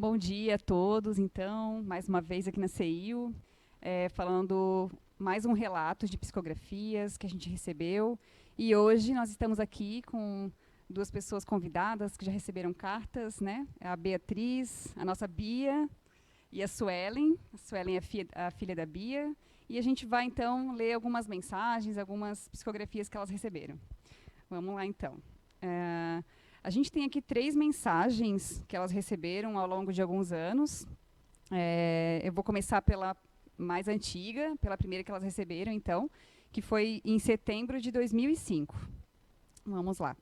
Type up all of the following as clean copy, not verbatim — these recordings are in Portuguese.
Bom dia a todos, então, mais uma vez aqui na CEIU, falando mais um relato de psicografias que a gente recebeu. E hoje nós estamos aqui com duas pessoas convidadas que já receberam cartas, né? A Beatriz, a nossa Bia, e a Suelen. A Suelen é a filha da Bia. E a gente vai, então, ler algumas mensagens, algumas psicografias que elas receberam. Vamos lá, então. A gente tem aqui 3 mensagens que elas receberam ao longo de alguns anos. Eu vou começar pela mais antiga, pela primeira que elas receberam, então, que foi em setembro de 2005. Vamos lá.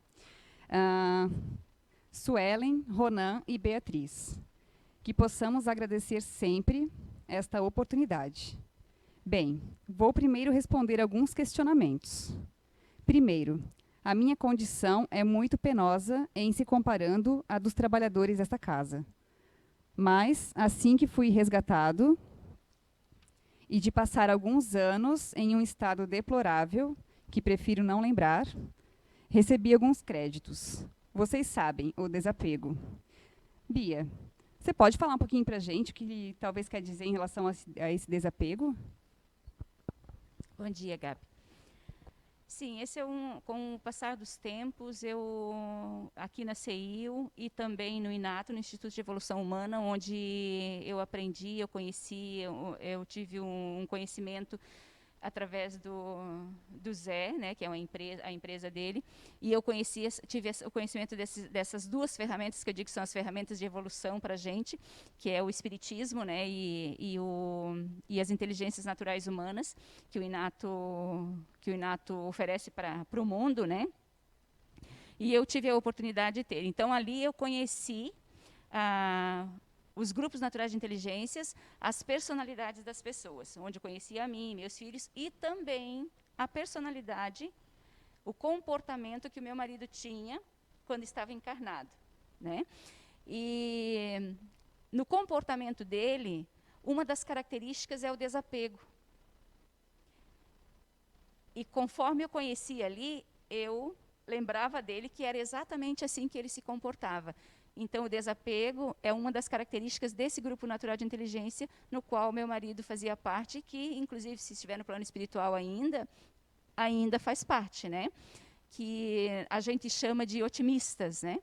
Suelen, Ronan e Beatriz. Que possamos agradecer sempre esta oportunidade. Bem, vou primeiro responder alguns questionamentos. Primeiro, a minha condição é muito penosa em se comparando à dos trabalhadores desta casa. Mas, assim que fui resgatado, e de passar alguns anos em um estado deplorável, que prefiro não lembrar, recebi alguns créditos. Vocês sabem, o desapego. Bia, você pode falar um pouquinho para a gente o que talvez quer dizer em relação a esse desapego? Bom dia, Gabi. Sim, esse é com o passar dos tempos, eu aqui na CEIU e também no INATO, no Instituto de Evolução Humana, onde eu aprendi, eu conheci, eu tive um conhecimento através do Zé, né, que é a empresa dele, e eu tive o conhecimento dessas duas ferramentas que eu digo que são as ferramentas de evolução para a gente, que é o espiritismo, né, e as inteligências naturais humanas que o Inato oferece para o mundo, né? E eu tive a oportunidade de ter. Então ali eu conheci os grupos naturais de inteligências, as personalidades das pessoas, onde eu conhecia a mim, meus filhos, e também a personalidade, o comportamento que o meu marido tinha quando estava encarnado, né? E no comportamento dele, uma das características é o desapego. E conforme eu conhecia ali, eu lembrava dele que era exatamente assim que ele se comportava. Então, o desapego é uma das características desse grupo natural de inteligência, no qual meu marido fazia parte, que, inclusive, se estiver no plano espiritual ainda faz parte, né? Que a gente chama de otimistas, né?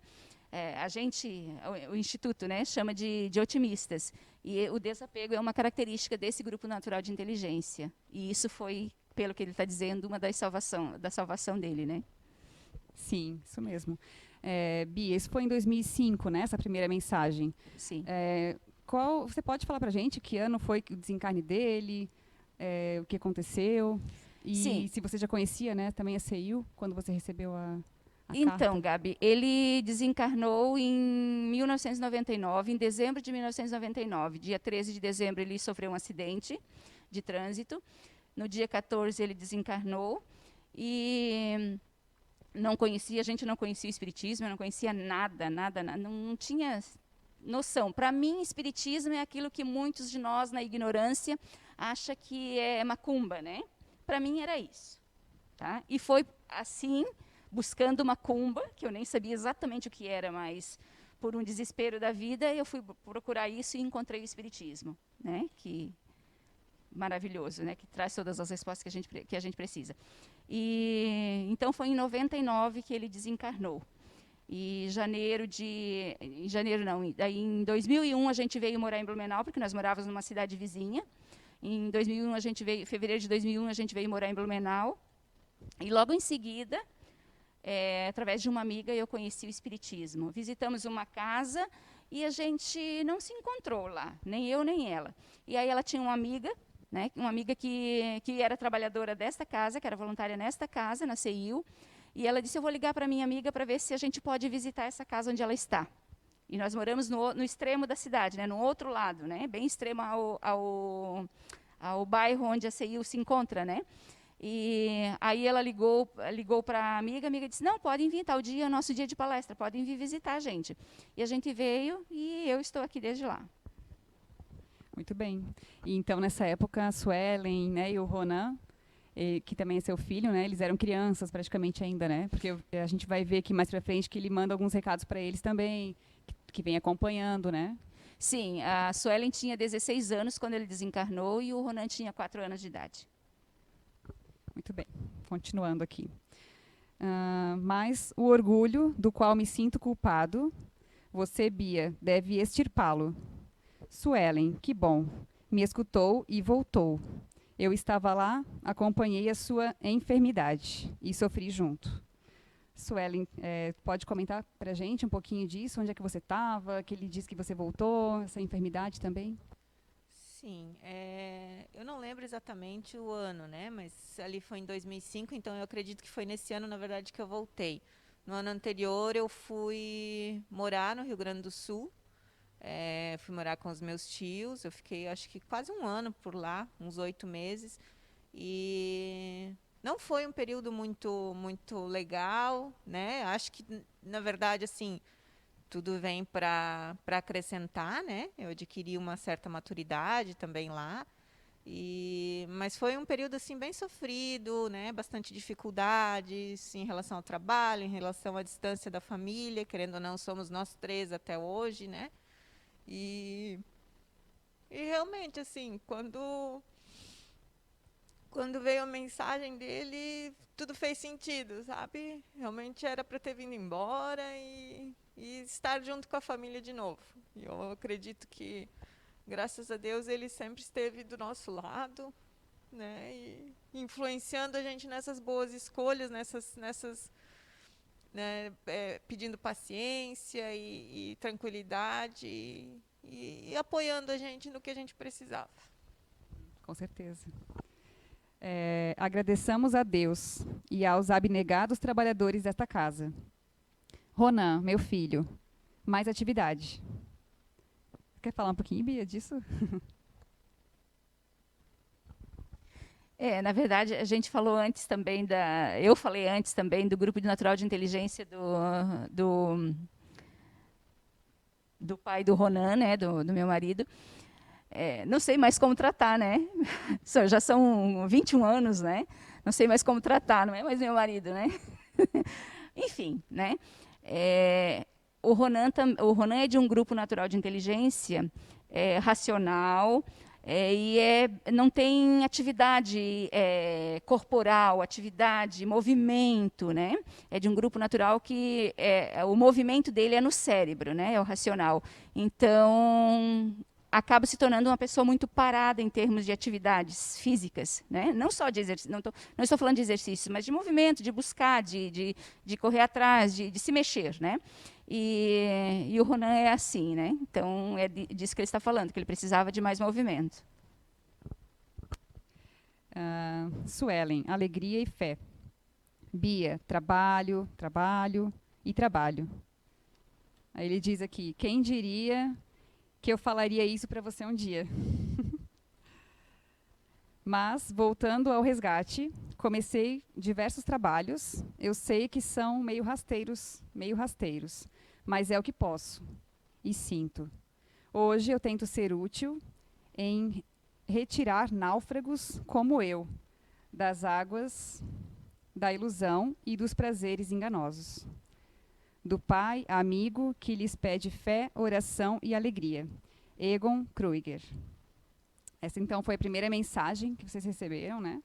O Instituto, né, chama de otimistas. E o desapego é uma característica desse grupo natural de inteligência. E isso foi, pelo que ele está dizendo, uma da salvação dele, né? Sim, isso mesmo. Bia, isso foi em 2005, né, essa primeira mensagem. Sim. Você pode falar para a gente que ano foi o desencarne dele, o que aconteceu? E Sim. se você já conhecia, né, também a CEIU, quando você recebeu a Então, carta? Gabi, ele desencarnou em 1999, em dezembro de 1999. Dia 13 de dezembro ele sofreu um acidente de trânsito. No dia 14 ele desencarnou e a gente não conhecia o espiritismo, eu não conhecia nada, não tinha noção. Para mim, espiritismo é aquilo que muitos de nós, na ignorância, acha que é macumba, né? Para mim era isso, tá? E foi assim, buscando macumba, que eu nem sabia exatamente o que era, mas por um desespero da vida, eu fui procurar isso e encontrei o espiritismo, né? Que maravilhoso, né? Que traz todas as respostas que a gente precisa. E então foi em 99 que ele desencarnou. E em 2001 a gente veio morar em Blumenau, porque nós morávamos numa cidade vizinha. Em 2001 fevereiro de 2001 a gente veio morar em Blumenau. E logo em seguida, através de uma amiga, eu conheci o espiritismo. Visitamos uma casa e a gente não se encontrou lá, nem eu nem ela. E aí ela tinha uma amiga, né, uma amiga que era trabalhadora desta casa, que era voluntária nesta casa, na CEIU, e ela disse, eu vou ligar para minha amiga para ver se a gente pode visitar essa casa onde ela está. E nós moramos no extremo da cidade, né, no outro lado, né, bem extremo ao bairro onde a CEIU se encontra, né. E aí ela ligou para a amiga disse, não, podem vir, tal dia é o nosso dia de palestra, podem vir visitar a gente. E a gente veio e eu estou aqui desde lá. Muito bem. E então, nessa época, a Suelen, né, e o Ronan, que também é seu filho, né, eles eram crianças praticamente ainda, né? Porque a gente vai ver aqui mais para frente que ele manda alguns recados para eles também, que vem acompanhando, né? Sim, a Suelen tinha 16 anos quando ele desencarnou e o Ronan tinha 4 anos de idade. Muito bem, continuando aqui. Mas o orgulho do qual me sinto culpado, você, Bia, deve extirpá-lo. Suelen, que bom, me escutou e voltou. Eu estava lá, acompanhei a sua enfermidade e sofri junto. Suelen, pode comentar para a gente um pouquinho disso? Onde é que você estava? Que ele disse que você voltou, essa enfermidade também? Sim, eu não lembro exatamente o ano, né? Mas ali foi em 2005, então eu acredito que foi nesse ano, na verdade, que eu voltei. No ano anterior, eu fui morar no Rio Grande do Sul. Fui morar com os meus tios. Eu fiquei, acho que quase um ano por lá, uns 8 meses. E não foi um período muito legal, né? Acho que, na verdade, assim, tudo vem para acrescentar, né? Eu adquiri uma certa maturidade também lá. Mas foi um período assim bem sofrido, né? Bastante dificuldades em relação ao trabalho, em relação à distância da família, querendo ou não, somos nós três até hoje, né? E, e realmente assim, quando veio a mensagem dele, tudo fez sentido, sabe? Realmente era para ter vindo embora e estar junto com a família de novo. E eu acredito que, graças a Deus, ele sempre esteve do nosso lado, né? E influenciando a gente nessas boas escolhas, nessas né, pedindo paciência e tranquilidade e apoiando a gente no que a gente precisava. Com certeza. Agradeçamos a Deus e aos abnegados trabalhadores desta casa. Ronan, meu filho, mais atividade. Quer falar um pouquinho, Bia, disso? Na verdade, a gente falou antes também eu falei antes também do grupo de natural de inteligência do pai do Ronan, né, do meu marido. Não sei mais como tratar, né? Já são 21 anos, né? Não sei mais como tratar, não é mais meu marido, né? Enfim, né? O Ronan é de um grupo natural de inteligência racional, não tem atividade corporal, atividade, movimento, né? É de um grupo natural que o movimento dele é no cérebro, né? É o racional. Então, acaba se tornando uma pessoa muito parada em termos de atividades físicas, né? Não só de exercício, não estou falando de exercício, mas de movimento, de buscar, de correr atrás, de se mexer, né? E o Ronan é assim, né? Então é disso que ele está falando, que ele precisava de mais movimento. Suelen, alegria e fé. Bia, trabalho, trabalho e trabalho. Aí ele diz aqui, quem diria que eu falaria isso para você um dia? Mas, voltando ao resgate, comecei diversos trabalhos. Eu sei que são meio rasteiros, mas é o que posso e sinto. Hoje eu tento ser útil em retirar náufragos como eu das águas da ilusão e dos prazeres enganosos. Do pai amigo que lhes pede fé, oração e alegria. Egon Kruger. Essa, então, foi a primeira mensagem que vocês receberam, né?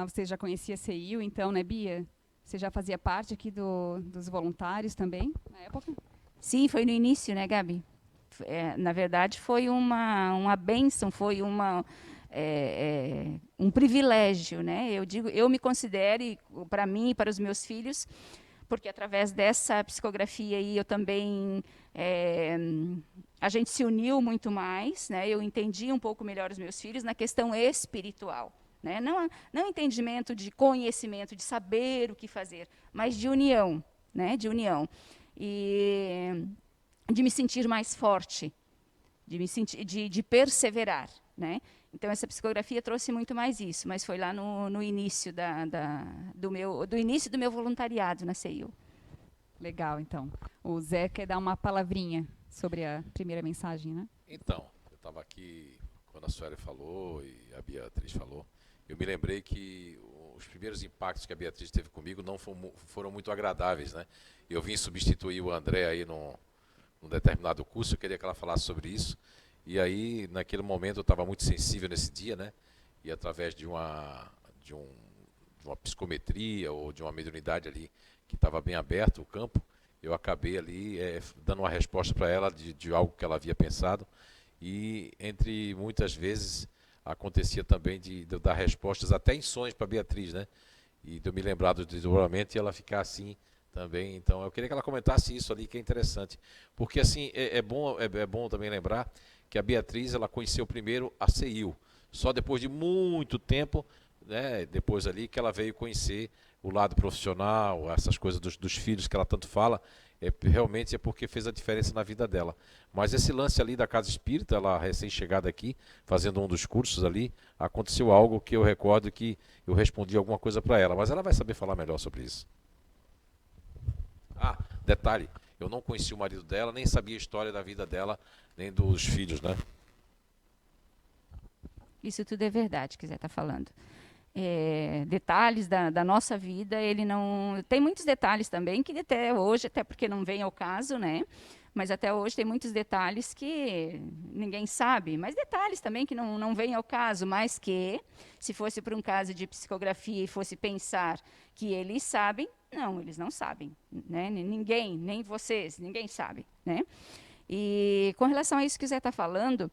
Você já conhecia a CEIU, então, né, Bia? Você já fazia parte aqui dos voluntários também, na época? Sim, foi no início, né, Gabi? Na verdade, foi uma bênção, foi um privilégio, né? Eu me considero, para mim e para os meus filhos, porque através dessa psicografia aí eu também a gente se uniu muito mais, né? Eu entendi um pouco melhor os meus filhos na questão espiritual, né? Não entendimento de conhecimento, de saber o que fazer, mas de união, né? De união e de me sentir mais forte, de perseverar, né? Então essa psicografia trouxe muito mais isso, mas foi lá no início do início do meu voluntariado na CEIU. Legal, então. O Zé quer dar uma palavrinha sobre a primeira mensagem, né? Então, eu estava aqui quando a Sueli falou e a Beatriz falou. Eu me lembrei que os primeiros impactos que a Beatriz teve comigo não foram muito agradáveis, né? Eu vim substituir o André aí num determinado curso, eu queria que ela falasse sobre isso. E aí, naquele momento, eu estava muito sensível nesse dia, né? E através de de uma psicometria ou de uma mediunidade ali que estava bem aberto o campo, eu acabei ali dando uma resposta para ela de algo que ela havia pensado. E entre muitas vezes acontecia também de eu dar respostas até em sonhos para Beatriz, né? E de eu me lembrar do desdobramento e ela ficar assim também. Então eu queria que ela comentasse isso ali, que é interessante. Porque assim, é bom também lembrar que a Beatriz ela conheceu primeiro a CEIU. Só depois de muito tempo, né, depois ali que ela veio conhecer o lado profissional, essas coisas dos filhos que ela tanto fala, realmente é porque fez a diferença na vida dela. Mas esse lance ali da Casa Espírita, ela recém-chegada aqui, fazendo um dos cursos ali, aconteceu algo que eu recordo que eu respondi alguma coisa para ela, mas ela vai saber falar melhor sobre isso. Ah, detalhe, eu não conheci o marido dela, nem sabia a história da vida dela, nem dos filhos, né? Isso tudo é verdade que Zé está falando. Detalhes da nossa vida, ele não... Tem muitos detalhes também, que até hoje, até porque não vem ao caso, né? Mas até hoje tem muitos detalhes que ninguém sabe, mas detalhes também que não vêm ao caso, mas que, se fosse para um caso de psicografia e fosse pensar que eles sabem, não, eles não sabem, né? Ninguém, nem vocês, ninguém sabe, né? E com relação a isso que o Zé está falando,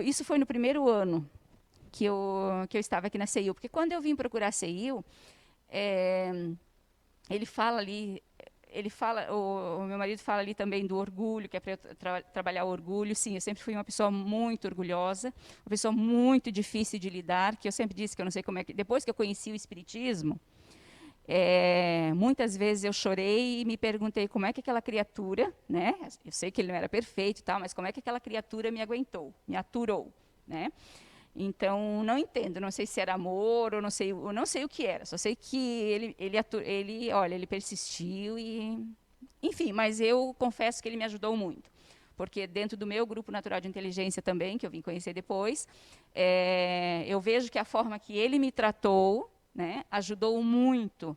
isso foi no primeiro ano que eu estava aqui na CEIU, porque quando eu vim procurar a CEIU, ele fala ali, o meu marido fala ali também do orgulho, que é para eu trabalhar o orgulho. Sim, eu sempre fui uma pessoa muito orgulhosa, uma pessoa muito difícil de lidar, que eu sempre disse que eu não sei como é que... Depois que eu conheci o Espiritismo, muitas vezes eu chorei e me perguntei como é que aquela criatura, né? Eu sei que ele não era perfeito e tal, mas como é que aquela criatura me aguentou, me aturou, né? Então, não entendo, não sei se era amor, ou eu não sei o que era, só sei que ele persistiu e... Enfim, mas eu confesso que ele me ajudou muito, porque dentro do meu grupo natural de inteligência também, que eu vim conhecer depois, eu vejo que a forma que ele me tratou, né, ajudou muito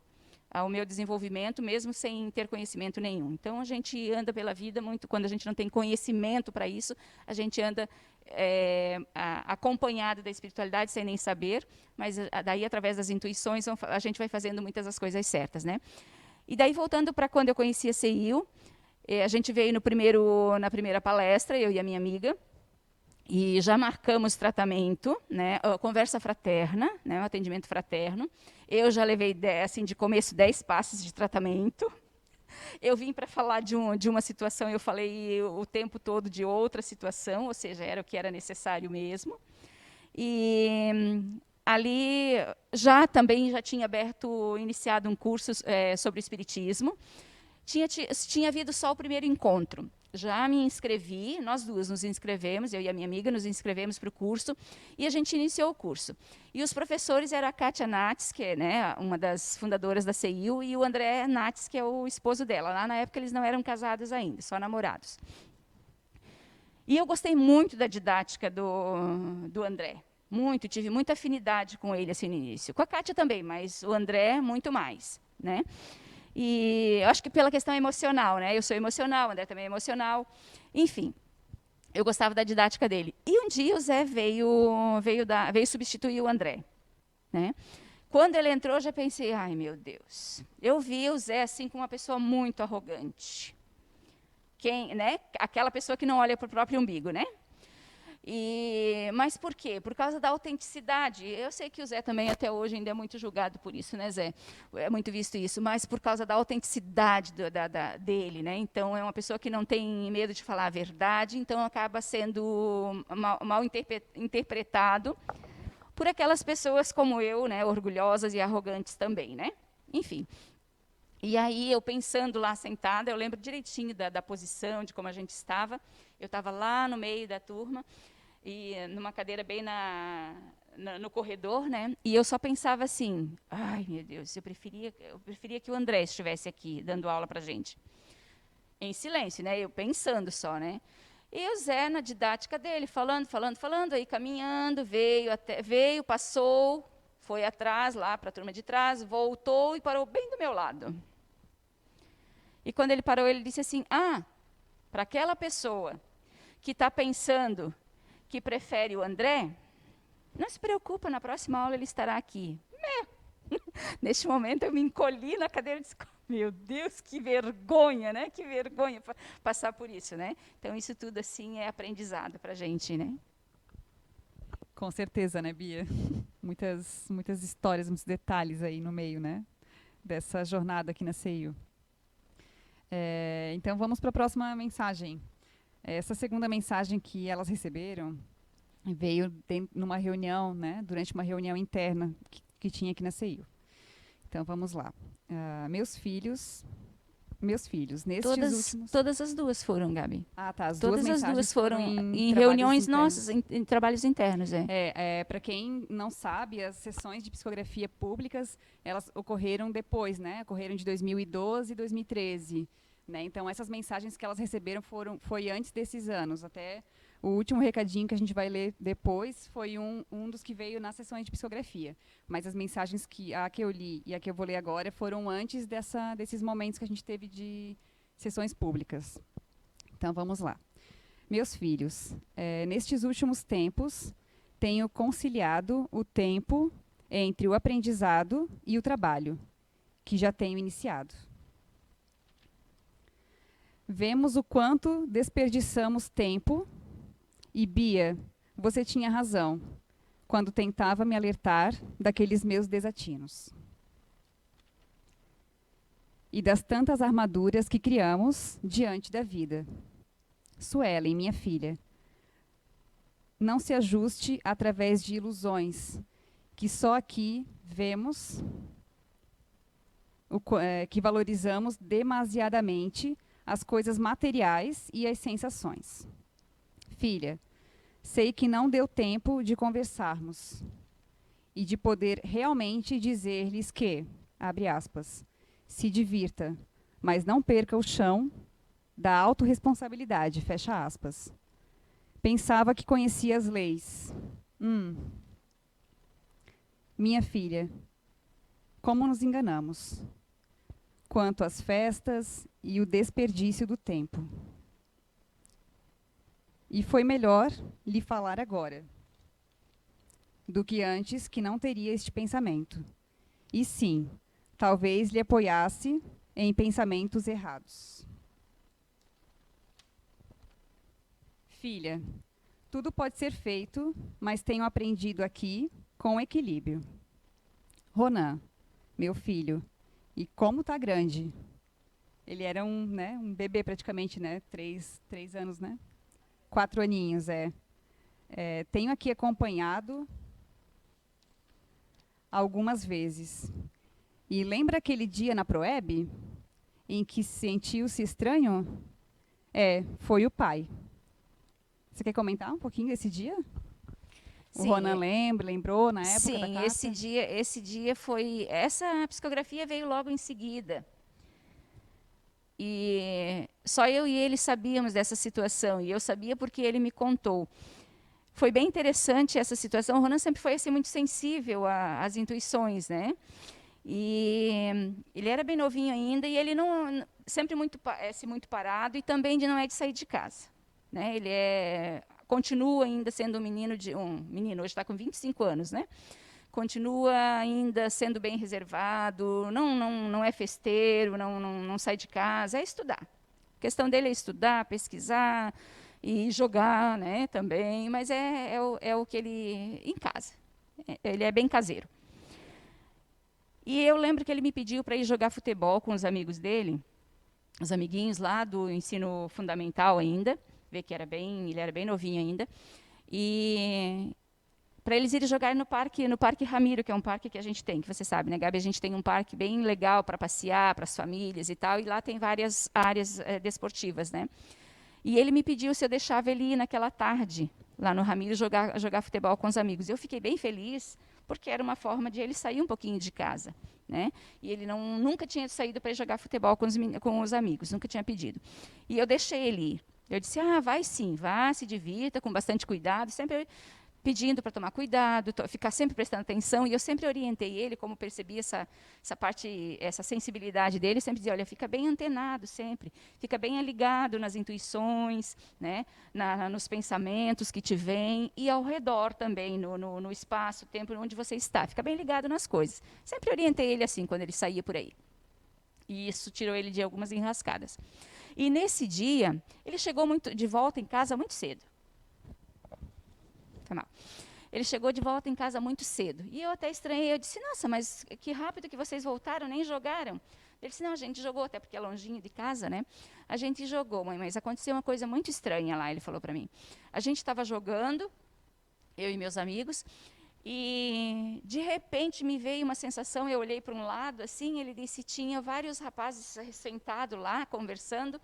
ao meu desenvolvimento, mesmo sem ter conhecimento nenhum. Então, a gente anda pela vida muito, quando a gente não tem conhecimento para isso, a gente anda acompanhado da espiritualidade sem nem saber, mas daí, através das intuições, a gente vai fazendo muitas das coisas certas, né? E daí, voltando para quando eu conheci a CEIU, a gente veio na primeira palestra, eu e a minha amiga, e já marcamos tratamento, né, conversa fraterna, né, um atendimento fraterno. Eu já levei, assim, de começo, 10 passos de tratamento. Eu vim para falar de uma situação, eu falei o tempo todo de outra situação, ou seja, era o que era necessário mesmo. E ali já tinha iniciado um curso sobre espiritismo. Tinha havido só o primeiro encontro. Já me inscrevi, nós duas nos inscrevemos, eu e a minha amiga nos inscrevemos para o curso, e a gente iniciou o curso. E os professores eram a Kátia Nates, que é, né, uma das fundadoras da CEIU, e o André Nates, que é o esposo dela. Lá na época eles não eram casados ainda, só namorados. E eu gostei muito da didática do André. Muito, tive muita afinidade com ele assim, no início. Com a Kátia também, mas o André muito mais, né? E eu acho que pela questão emocional, né? Eu sou emocional, o André também é emocional. Enfim, eu gostava da didática dele. E um dia o Zé veio substituir o André, né? Quando ele entrou, eu já pensei, ai, meu Deus. Eu vi o Zé assim como uma pessoa muito arrogante. Né? Aquela pessoa que não olha para o próprio umbigo, né? Mas por quê? Por causa da autenticidade. Eu sei que o Zé também, até hoje, ainda é muito julgado por isso, né, Zé? É muito visto isso, mas por causa da autenticidade dele, né? Então, é uma pessoa que não tem medo de falar a verdade, então acaba sendo mal interpretado por aquelas pessoas como eu, né, orgulhosas e arrogantes também, né? Enfim. E aí, eu pensando lá sentada, eu lembro direitinho da posição, de como a gente estava. Eu estava lá no meio da turma, e numa cadeira bem no corredor, né? E eu só pensava assim, ai, meu Deus, eu preferia que o André estivesse aqui, dando aula para a gente. Em silêncio, né? Eu pensando só, né? E o Zé, na didática dele, falando, aí caminhando, veio, passou, foi atrás, lá para a turma de trás, voltou e parou bem do meu lado. E quando ele parou, ele disse assim, para aquela pessoa que está pensando que prefere o André, não se preocupa, na próxima aula ele estará aqui. Neste momento eu me encolhi na cadeira e disse, meu Deus, que vergonha, né? Que vergonha passar por isso, né? Então isso tudo assim é aprendizado para a gente, né? Com certeza, né, Bia? Muitas histórias, muitos detalhes aí no meio, né? Dessa jornada aqui na CEIU. Então vamos para a próxima mensagem. Essa segunda mensagem que elas receberam veio numa reunião, né? Durante uma reunião interna que tinha aqui na CEIU. Então vamos lá. Meus filhos, nestes últimos... Todas as duas foram, Gabi. Ah, tá. As Todas duas as duas foram em trabalhos reuniões internos. nossas, em trabalhos internos. Para quem não sabe, as sessões de psicografia públicas, elas ocorreram depois, né? Ocorreram de 2012 e 2013. Né? Então, essas mensagens que elas receberam foi antes desses anos. Até o último recadinho que a gente vai ler depois foi um dos que veio nas sessões de psicografia. Mas as mensagens a que eu li e a que eu vou ler agora foram antes desses momentos que a gente teve de sessões públicas. Então, vamos lá. Meus filhos, nestes últimos tempos, tenho conciliado o tempo entre o aprendizado e o trabalho, que já tenho iniciado. Vemos o quanto desperdiçamos tempo e, Bia, você tinha razão quando tentava me alertar daqueles meus desatinos. E das tantas armaduras que criamos diante da vida. Suelen, minha filha, não se ajuste através de ilusões, que só aqui vemos, que valorizamos demasiadamente as coisas materiais e as sensações. Filha, sei que não deu tempo de conversarmos e de poder realmente dizer-lhes que, abre aspas, se divirta, mas não perca o chão da autorresponsabilidade, fecha aspas. Pensava que conhecia as leis. Minha filha, como nos enganamos quanto às festas e o desperdício do tempo. E foi melhor lhe falar agora, do que antes, que não teria este pensamento. E sim, talvez lhe apoiasse em pensamentos errados. Filha, tudo pode ser feito, mas tenho aprendido aqui com equilíbrio. Ronan, meu filho, e como está grande. Ele era um bebê praticamente, né? 3 anos, né? 4 aninhos, tenho aqui acompanhado algumas vezes. E lembra aquele dia na Proeb, em que sentiu-se estranho? Foi o pai. Você quer comentar um pouquinho desse dia? Sim, o Ronan lembrou na época da carta? Sim, esse dia foi... Essa psicografia veio logo em seguida. E só eu e ele sabíamos dessa situação, e eu sabia porque ele me contou. Foi bem interessante essa situação. O Ronan sempre foi assim, muito sensível às intuições, né? E ele era bem novinho ainda, e ele não sempre muito parado, e também não é de sair de casa. Né? Ele continua ainda sendo um menino, hoje está com 25 anos, né? Continua ainda sendo bem reservado, não é festeiro, não sai de casa, é estudar. A questão dele é estudar, pesquisar e jogar, né, também, mas é o que ele... em casa. Ele é bem caseiro. E eu lembro que ele me pediu para ir jogar futebol com os amigos dele, os amiguinhos lá do ensino fundamental ainda, vê que ele era bem novinho ainda, e para eles irem jogar no Parque Ramiro, que é um parque que a gente tem, que você sabe, né, Gabi? A gente tem um parque bem legal para passear, para as famílias e tal, e lá tem várias áreas desportivas, né? E ele me pediu se eu deixava ele ir naquela tarde, lá no Ramiro, jogar futebol com os amigos. Eu fiquei bem feliz, porque era uma forma de ele sair um pouquinho de casa, né? E ele nunca tinha saído para ir jogar futebol com os amigos, nunca tinha pedido. E eu deixei ele ir. Eu disse, vai sim, vá, se divirta, com bastante cuidado, sempre pedindo para tomar cuidado, ficar sempre prestando atenção, e eu sempre orientei ele, como percebi essa parte, essa sensibilidade dele, sempre dizia, olha, fica bem antenado sempre, fica bem ligado nas intuições, né, nos pensamentos que te vêm, e ao redor também, no espaço, tempo onde você está, fica bem ligado nas coisas. Sempre orientei ele assim, quando ele saía por aí. E isso tirou ele de algumas enrascadas. E nesse dia, ele chegou de volta em casa muito cedo. Foi mal. Ele chegou de volta em casa muito cedo. E eu até estranhei. Eu disse, nossa, mas que rápido que vocês voltaram, nem jogaram. Ele disse, não, a gente jogou, até porque é longinho de casa, né? A gente jogou, mãe, mas aconteceu uma coisa muito estranha lá, ele falou para mim. A gente estava jogando, eu e meus amigos, e de repente me veio uma sensação, eu olhei para um lado, assim, ele disse, tinha vários rapazes sentados lá, conversando,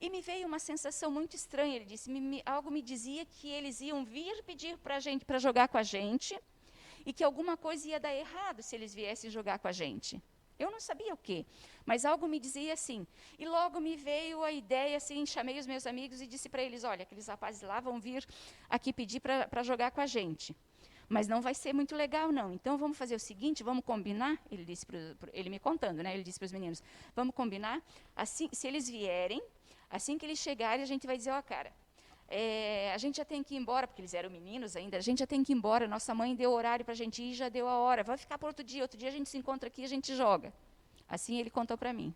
e me veio uma sensação muito estranha. Ele disse, algo me dizia que eles iam vir pedir para a gente, para jogar com a gente, e que alguma coisa ia dar errado se eles viessem jogar com a gente. Eu não sabia o quê, mas algo me dizia assim. E logo me veio a ideia, assim, chamei os meus amigos e disse para eles, olha, aqueles rapazes lá vão vir aqui pedir para jogar com a gente. Mas não vai ser muito legal, não. Então, vamos fazer o seguinte, vamos combinar, ele disse, ele me contando, né? Ele disse para os meninos, vamos combinar, assim, se eles vierem, assim que eles chegarem, a gente vai dizer, ó, cara, a gente já tem que ir embora, porque eles eram meninos ainda, a gente já tem que ir embora, nossa mãe deu horário para a gente ir, já deu a hora, vai ficar para outro dia a gente se encontra aqui e a gente joga. Assim ele contou para mim.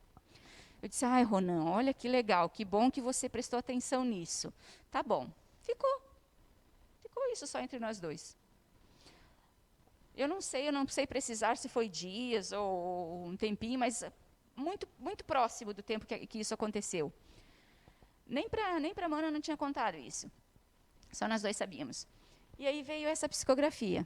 Eu disse, ai, Ronan, olha que legal, que bom que você prestou atenção nisso. Tá bom. Ficou isso só entre nós dois. Eu não sei precisar se foi dias ou um tempinho, mas muito, muito próximo do tempo que isso aconteceu. Nem para a Mana não tinha contado isso. Só nós dois sabíamos. E aí veio essa psicografia.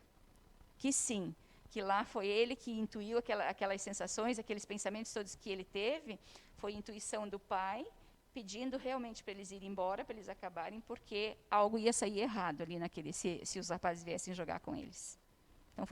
Que sim, que lá foi ele que intuiu aquelas sensações, aqueles pensamentos todos que ele teve. Foi intuição do pai, pedindo realmente para eles irem embora, para eles acabarem, porque algo ia sair errado ali se os rapazes viessem jogar com eles. Então,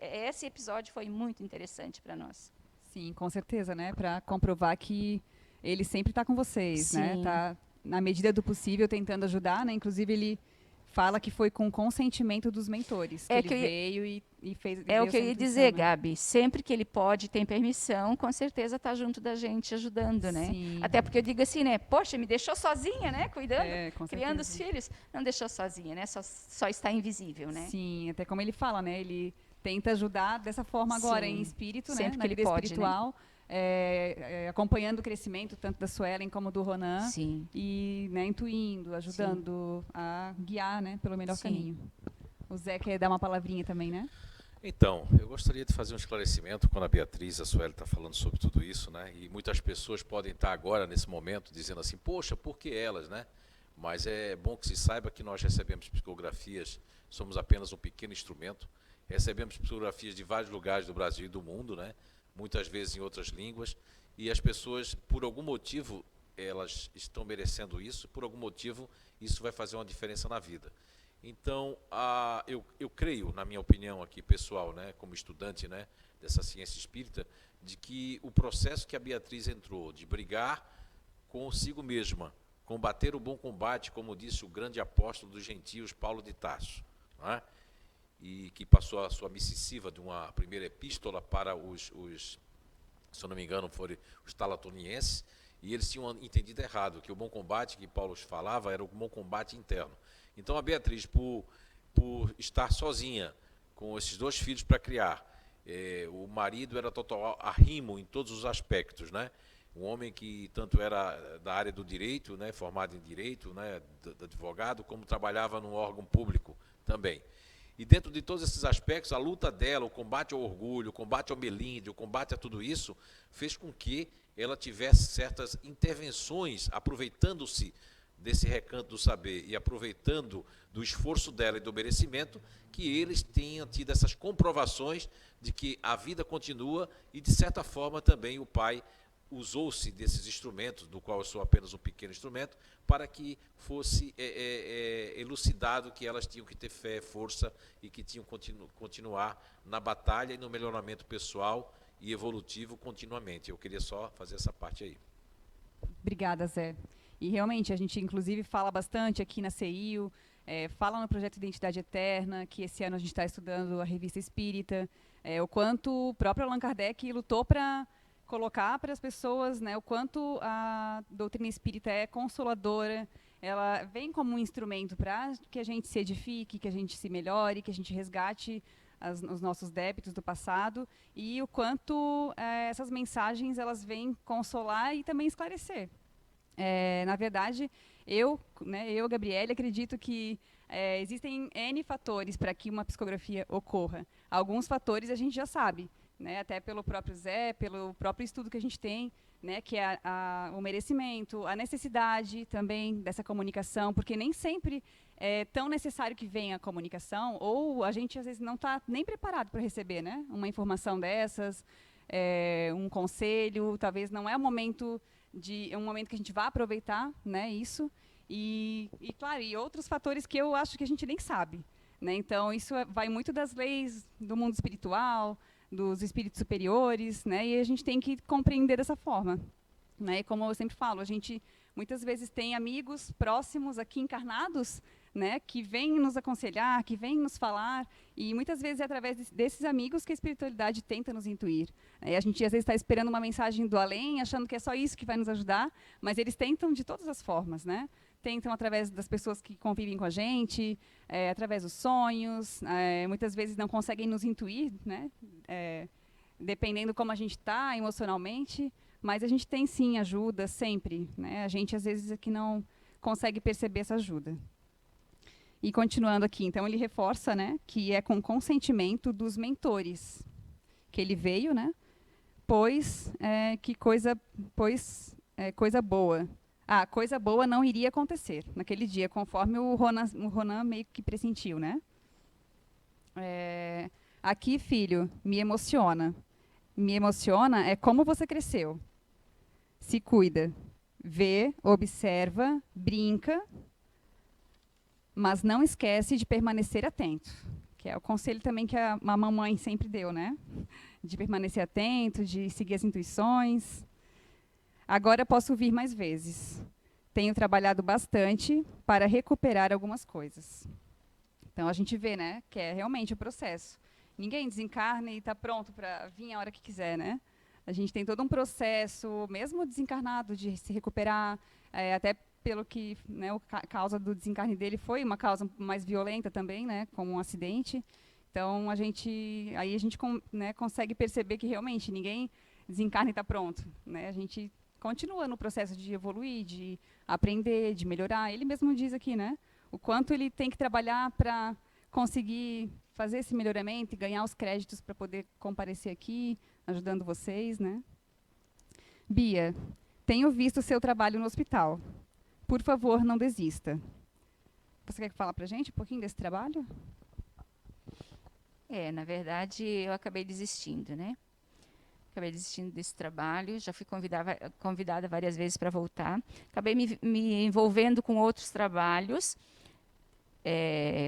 esse episódio foi muito interessante para nós. Sim, com certeza, né? Para comprovar que ele sempre está com vocês, Sim. né? Tá, na medida do possível, tentando ajudar, né? Inclusive, ele fala que foi com consentimento dos mentores que ele veio e fez. É o que eu ia dizer, Gabi. Sempre que ele pode, tem permissão, com certeza está junto da gente, ajudando, né? Sim. Até porque eu digo assim, né? Poxa, me deixou sozinha, né? Cuidando, com criando certeza. os filhos. Não deixou sozinha, né? Só está invisível, né? Sim, até como ele fala, né? Ele tenta ajudar dessa forma agora, Sim. em espírito, sempre né? Na que ele vida pode, espiritual. Né? Acompanhando o crescimento tanto da Suelen como do Ronan. Sim. E, né, intuindo, ajudando a guiar, né, pelo melhor caminho. O Zé quer dar uma palavrinha também, né? Então, eu gostaria de fazer um esclarecimento quando a Beatriz, a Sueli está falando sobre tudo isso, né? E muitas pessoas podem estar agora, nesse momento, dizendo assim, poxa, por que elas, né? Mas é bom que se saiba que nós recebemos psicografias, somos apenas um pequeno instrumento, recebemos psicografias de vários lugares do Brasil e do mundo, né? Muitas vezes em outras línguas, e as pessoas, por algum motivo, elas estão merecendo isso, por algum motivo, isso vai fazer uma diferença na vida. Então, eu creio, na minha opinião aqui pessoal, né, como estudante, né, dessa ciência espírita, de que o processo que a Beatriz entrou, de brigar consigo mesma, combater o bom combate, como disse o grande apóstolo dos gentios, Paulo de Tarso, não é? E que passou a sua missiva de uma primeira epístola para os se eu não me engano, foram os talatonienses, e eles tinham entendido errado, que o bom combate que Paulo falava era o bom combate interno. Então a Beatriz, por estar sozinha, com esses dois filhos para criar, o marido era total arrimo em todos os aspectos, né? Um homem que tanto era da área do direito, né, formado em direito, né, de advogado, como trabalhava num órgão público também. E dentro de todos esses aspectos, a luta dela, o combate ao orgulho, o combate ao melindre, o combate a tudo isso, fez com que ela tivesse certas intervenções, aproveitando-se desse recanto do saber e aproveitando do esforço dela e do merecimento, que eles tenham tido essas comprovações de que a vida continua e, de certa forma, também o pai usou-se desses instrumentos, do qual eu sou apenas um pequeno instrumento, para que fosse elucidado que elas tinham que ter fé, força e que tinham que continuar na batalha e no melhoramento pessoal e evolutivo continuamente. Eu queria só fazer essa parte aí. Obrigada, Zé. E realmente, a gente inclusive fala bastante aqui na CEIU, fala no projeto Identidade Eterna, que esse ano a gente está estudando a Revista Espírita, o quanto o próprio Allan Kardec lutou para colocar para as pessoas, né, o quanto a doutrina espírita é consoladora, ela vem como um instrumento para que a gente se edifique, que a gente se melhore, que a gente resgate os nossos débitos do passado, e o quanto essas mensagens elas vêm consolar e também esclarecer. Na verdade, eu, Gabriele, acredito que existem N fatores para que uma psicografia ocorra. Alguns fatores a gente já sabe, né, até pelo próprio Zé, pelo próprio estudo que a gente tem, né, que é o merecimento, a necessidade também dessa comunicação, porque nem sempre é tão necessário que venha a comunicação, ou a gente às vezes não está nem preparado para receber, né, uma informação dessas, um conselho, talvez não é um momento que a gente vá aproveitar, né, isso, e claro, e outros fatores que eu acho que a gente nem sabe, né, então isso vai muito das leis do mundo espiritual, dos espíritos superiores, né, e a gente tem que compreender dessa forma, né, e como eu sempre falo, a gente muitas vezes tem amigos próximos aqui encarnados, né, que vêm nos aconselhar, que vêm nos falar, e muitas vezes é através desses amigos que a espiritualidade tenta nos intuir. A gente às vezes está esperando uma mensagem do além, achando que é só isso que vai nos ajudar, mas eles tentam de todas as formas, né? Tentam através das pessoas que convivem com a gente, através dos sonhos, muitas vezes não conseguem nos intuir, né? Dependendo como a gente está emocionalmente, mas a gente tem sim ajuda sempre, né? A gente às vezes aqui não consegue perceber essa ajuda. E continuando aqui, então ele reforça, né, que é com consentimento dos mentores que ele veio, né? Coisa boa. Coisa boa não iria acontecer naquele dia, conforme o Ronan meio que pressentiu, né? Aqui, filho, me emociona. Me emociona é como você cresceu. Se cuida. Vê, observa, brinca, mas não esquece de permanecer atento. Que é o conselho também que a mamãe sempre deu, né? De permanecer atento, de seguir as intuições. Agora posso vir mais vezes. Tenho trabalhado bastante para recuperar algumas coisas. Então, a gente vê, né, que é realmente o processo. Ninguém desencarna e está pronto para vir a hora que quiser, né? A gente tem todo um processo, mesmo desencarnado, de se recuperar, até pelo que, né, a causa do desencarne dele foi uma causa mais violenta também, né, como um acidente. Então, aí a gente né, consegue perceber que realmente ninguém desencarna e está pronto, né? A gente continua no processo de evoluir, de aprender, de melhorar. Ele mesmo diz aqui, né, o quanto ele tem que trabalhar para conseguir fazer esse melhoramento e ganhar os créditos para poder comparecer aqui, ajudando vocês, né? Bia, tenho visto o seu trabalho no hospital. Por favor, não desista. Você quer falar para a gente um pouquinho desse trabalho? Na verdade, eu acabei desistindo, né? Acabei desistindo desse trabalho, já fui convidada várias vezes para voltar. Acabei me envolvendo com outros trabalhos,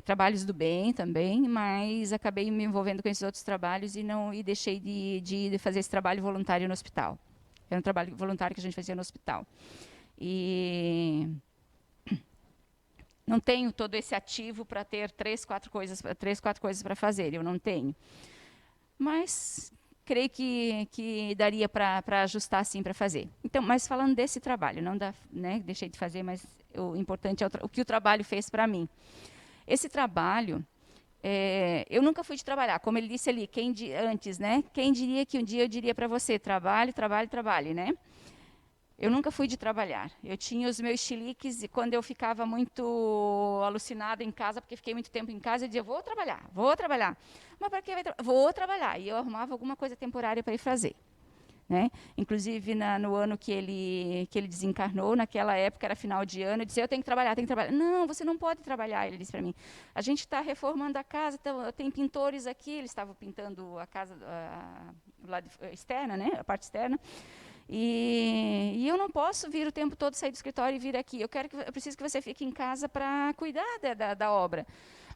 trabalhos do bem também, mas acabei me envolvendo com esses outros trabalhos e deixei de fazer esse trabalho voluntário no hospital. Era um trabalho voluntário que a gente fazia no hospital. E não tenho todo esse ativo para ter 3, 4 coisas para fazer, eu não tenho. Mas creio que daria para ajustar sim para fazer. Então, mas falando desse trabalho, não da, né, deixei de fazer, mas o importante é o que o trabalho fez para mim. Esse trabalho, eu nunca fui de trabalhar, como ele disse ali, antes, né? Quem diria que um dia eu diria para você, trabalhe, né? Eu nunca fui de trabalhar. Eu tinha os meus chiliques e quando eu ficava muito alucinada em casa, porque fiquei muito tempo em casa, eu dizia, vou trabalhar. Mas para que vai trabalhar? Vou trabalhar. E eu arrumava alguma coisa temporária para ir fazer. Né? Inclusive, no ano que ele desencarnou, naquela época, era final de ano, eu disse, eu tenho que trabalhar. Não, você não pode trabalhar, ele disse para mim. A gente está reformando a casa, tem pintores aqui, eles estavam pintando a casa externa, né? A parte externa. E eu não posso vir o tempo todo, sair do escritório e vir aqui. Eu preciso que você fique em casa para cuidar da obra.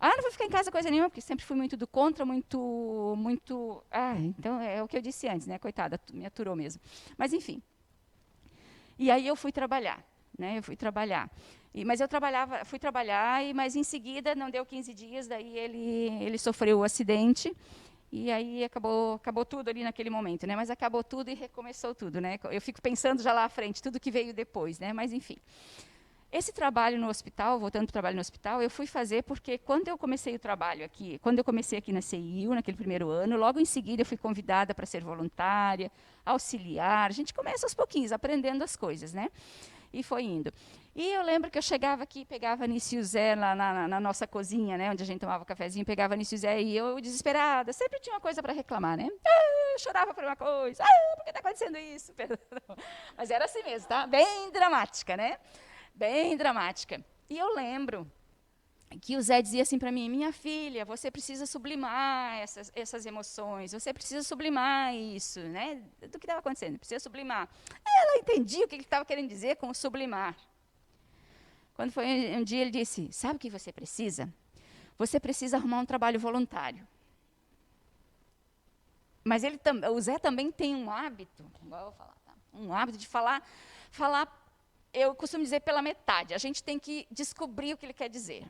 Não vou ficar em casa coisa nenhuma, porque sempre fui muito do contra, muito... então é o que eu disse antes, né? Coitada, me aturou mesmo. Mas, enfim. E aí eu fui trabalhar. né? Eu fui trabalhar. Mas eu fui trabalhar, mas em seguida, não deu 15 dias, daí ele sofreu o acidente, e aí acabou tudo ali naquele momento, né? Mas acabou tudo e recomeçou tudo, né? Eu fico pensando já lá à frente, tudo que veio depois, né? Mas enfim. Esse trabalho no hospital, voltando para o trabalho no hospital, eu fui fazer porque quando eu comecei o trabalho aqui, quando eu comecei aqui na CIU, naquele primeiro ano, logo em seguida eu fui convidada para ser voluntária, auxiliar. A gente começa aos pouquinhos, aprendendo as coisas, né? E foi indo. E eu lembro que eu chegava aqui, pegava a Nice e o Zé lá na nossa cozinha, né, onde a gente tomava cafezinho, pegava a Nice e o Zé, e eu, desesperada, sempre tinha uma coisa para reclamar, né? Eu chorava por uma coisa, por que está acontecendo isso? Perdão. Mas era assim mesmo, tá? Bem dramática, né? Bem dramática. E eu lembro que o Zé dizia assim para mim, minha filha, você precisa sublimar essas emoções, você precisa sublimar isso, né? Do que estava acontecendo, precisa sublimar. Ela entendia o que ele estava querendo dizer com o sublimar. Quando foi um dia, ele disse, sabe o que você precisa? Você precisa arrumar um trabalho voluntário. Mas o Zé também tem um hábito, igual eu vou falar, tá? Um hábito de falar, eu costumo dizer pela metade. A gente tem que descobrir o que ele quer dizer.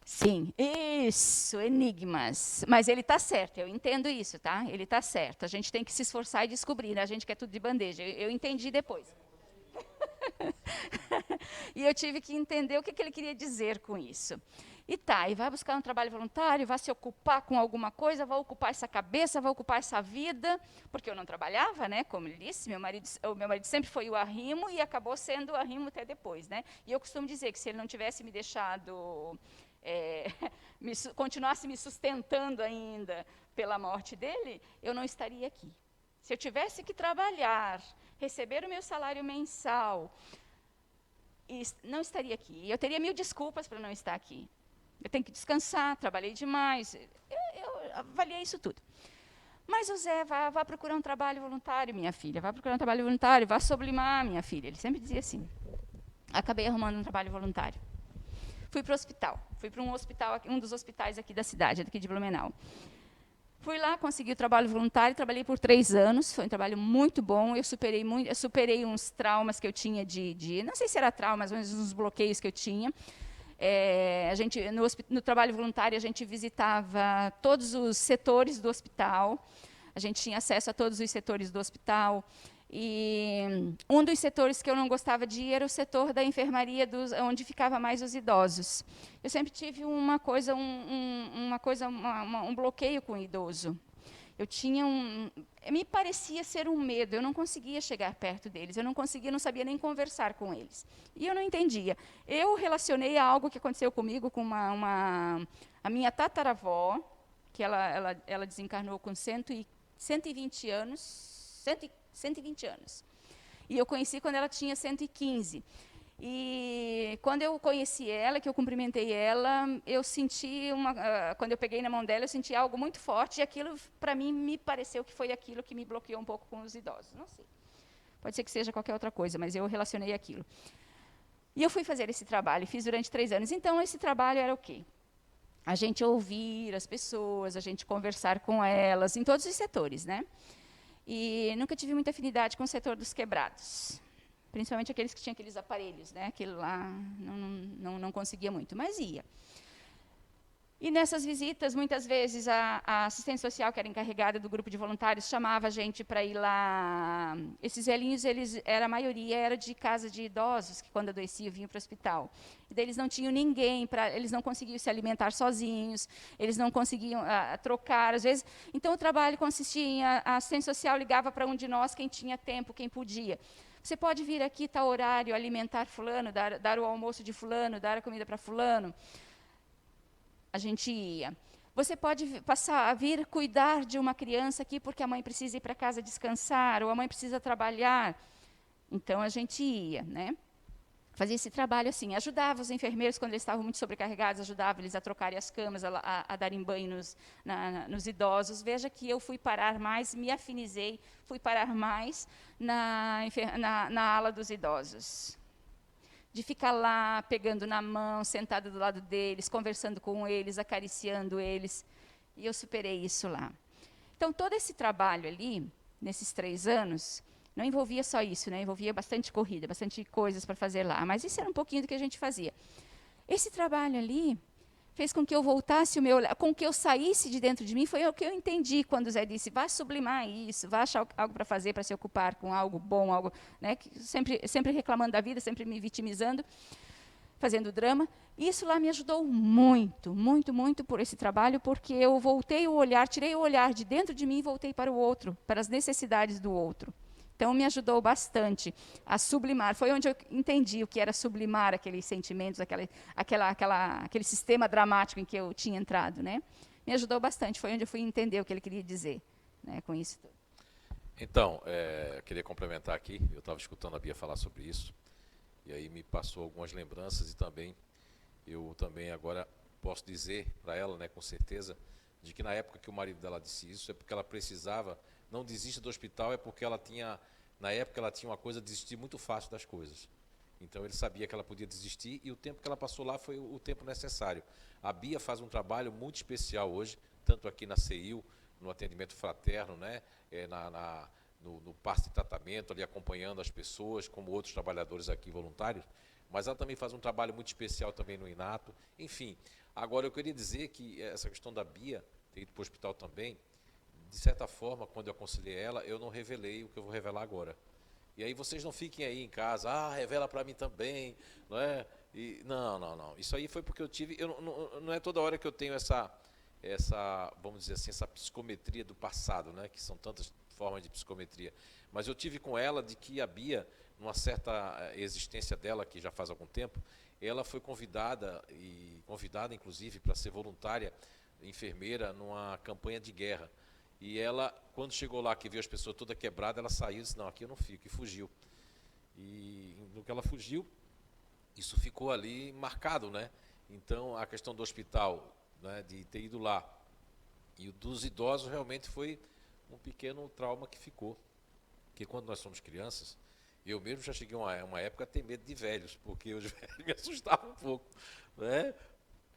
Sim, isso, enigmas. Mas ele está certo, eu entendo isso, tá? Ele está certo. A gente tem que se esforçar e descobrir, né? A gente quer tudo de bandeja. Eu entendi depois. E eu tive que entender o que ele queria dizer com isso. E vai buscar um trabalho voluntário, vai se ocupar com alguma coisa, vai ocupar essa cabeça, vai ocupar essa vida, porque eu não trabalhava, né? Como ele disse, o meu marido sempre foi o arrimo e acabou sendo o arrimo até depois, né? E eu costumo dizer que se ele não tivesse me deixado, continuasse me sustentando ainda pela morte dele, eu não estaria aqui. Se eu tivesse que trabalhar, receber o meu salário mensal, não estaria aqui. Eu teria 1000 desculpas para não estar aqui. Eu tenho que descansar, trabalhei demais. Eu avaliei isso tudo. Mas o Zé, vá procurar um trabalho voluntário, minha filha. Vá procurar um trabalho voluntário, vá sublimar, minha filha. Ele sempre dizia assim. Acabei arrumando um trabalho voluntário. Fui para o hospital. Fui para um dos hospitais aqui da cidade, aqui de Blumenau. Fui lá, consegui o trabalho voluntário, trabalhei por 3 anos, foi um trabalho muito bom, eu superei uns traumas que eu tinha não sei se era traumas, mas uns bloqueios que eu tinha. No trabalho voluntário, a gente visitava todos os setores do hospital, a gente tinha acesso a todos os setores do hospital, e um dos setores que eu não gostava de ir era o setor da enfermaria, onde ficava mais os idosos. Eu sempre tive um bloqueio com o idoso. Me parecia ser um medo, eu não conseguia chegar perto deles, eu não sabia nem conversar com eles. E eu não entendia. Eu relacionei a algo que aconteceu comigo com a minha tataravó, que ela desencarnou com 120 anos, 120 anos. E eu conheci quando ela tinha 115. E quando eu conheci ela, que eu cumprimentei ela, eu senti quando eu peguei na mão dela, eu senti algo muito forte, e aquilo, para mim, me pareceu que foi aquilo que me bloqueou um pouco com os idosos. Não sei. Pode ser que seja qualquer outra coisa, mas eu relacionei aquilo. E eu fui fazer esse trabalho, fiz durante 3 anos. Então, esse trabalho era o quê? A gente ouvir as pessoas, a gente conversar com elas, em todos os setores, né? E nunca tive muita afinidade com o setor dos quebrados. Principalmente aqueles que tinham aqueles aparelhos, né? Aquilo lá não conseguia muito, mas ia. E nessas visitas, muitas vezes, a assistente social, que era encarregada do grupo de voluntários, chamava a gente para ir lá. Esses velhinhos, a maioria era de casa de idosos, que quando adoeciam, vinham para o hospital. E daí eles não tinham ninguém, eles não conseguiam se alimentar sozinhos, eles não conseguiam trocar, às vezes. Então, o trabalho consistia em a assistente social ligava para um de nós, quem tinha tempo, quem podia. Você pode vir aqui, tal horário, alimentar fulano, dar o almoço de fulano, dar a comida para fulano. A gente ia. Você pode vir cuidar de uma criança aqui porque a mãe precisa ir para casa descansar, ou a mãe precisa trabalhar. Então, a gente ia, né? Fazia esse trabalho assim, ajudava os enfermeiros quando eles estavam muito sobrecarregados, ajudava eles a trocarem as camas, a darem banho nos idosos. Veja que eu fui parar mais, me afinizei, fui parar mais na ala dos idosos. De ficar lá, pegando na mão, sentada do lado deles, conversando com eles, acariciando eles. E eu superei isso lá. Então, todo esse trabalho ali, nesses 3 anos, Não envolvia só isso, né? Envolvia bastante corrida, bastante coisas para fazer lá. Mas isso era um pouquinho do que a gente fazia. Esse trabalho ali fez com que eu voltasse o meu olhar, com que eu saísse de dentro de mim, foi o que eu entendi quando o Zé disse, vá sublimar isso, vá achar algo para fazer, para se ocupar com algo bom, algo, né, que sempre reclamando da vida, sempre me vitimizando, fazendo drama. Isso lá me ajudou muito, muito, muito por esse trabalho, porque eu voltei o olhar, tirei o olhar de dentro de mim e voltei para o outro, para as necessidades do outro. Então, me ajudou bastante a sublimar. Foi onde eu entendi o que era sublimar aqueles sentimentos, aquele sistema dramático em que eu tinha entrado, né? Me ajudou bastante. Foi onde eu fui entender o que ele queria dizer, né, com isso tudo. Então, eu queria complementar aqui, eu estava escutando a Bia falar sobre isso, e aí me passou algumas lembranças e também, eu também agora posso dizer para ela, né, com certeza, de que na época que o marido dela disse isso, é porque ela precisava, não desista do hospital, é porque ela tinha, na época ela tinha uma coisa de desistir muito fácil das coisas. Então ele sabia que ela podia desistir e o tempo que ela passou lá foi o tempo necessário. A Bia faz um trabalho muito especial hoje, tanto aqui na CEIU, no atendimento fraterno, né, no passe de tratamento, ali acompanhando as pessoas, como outros trabalhadores aqui voluntários, mas ela também faz um trabalho muito especial também no Inato. Enfim, agora eu queria dizer que essa questão da Bia ter ido para o hospital também, de certa forma, quando eu aconselhei ela, eu não revelei o que eu vou revelar agora. E aí vocês não fiquem aí em casa, revela para mim também, não é? E, não. Isso aí foi porque eu tive, não é toda hora que eu tenho essa, vamos dizer assim, essa psicometria do passado, né? Que são tantas formas de psicometria. Mas eu tive com ela de que a Bia, numa certa existência dela, que já faz algum tempo, ela foi convidada inclusive para ser voluntária, enfermeira, numa campanha de guerra. E ela, quando chegou lá, que viu as pessoas todas quebradas, ela saiu e disse, não, aqui eu não fico, e fugiu. E no que ela fugiu, isso ficou ali marcado, né? Então, a questão do hospital, né, de ter ido lá, e o dos idosos realmente foi um pequeno trauma que ficou. Porque quando nós somos crianças, eu mesmo já cheguei a uma época a ter medo de velhos, porque os velhos me assustavam um pouco, né?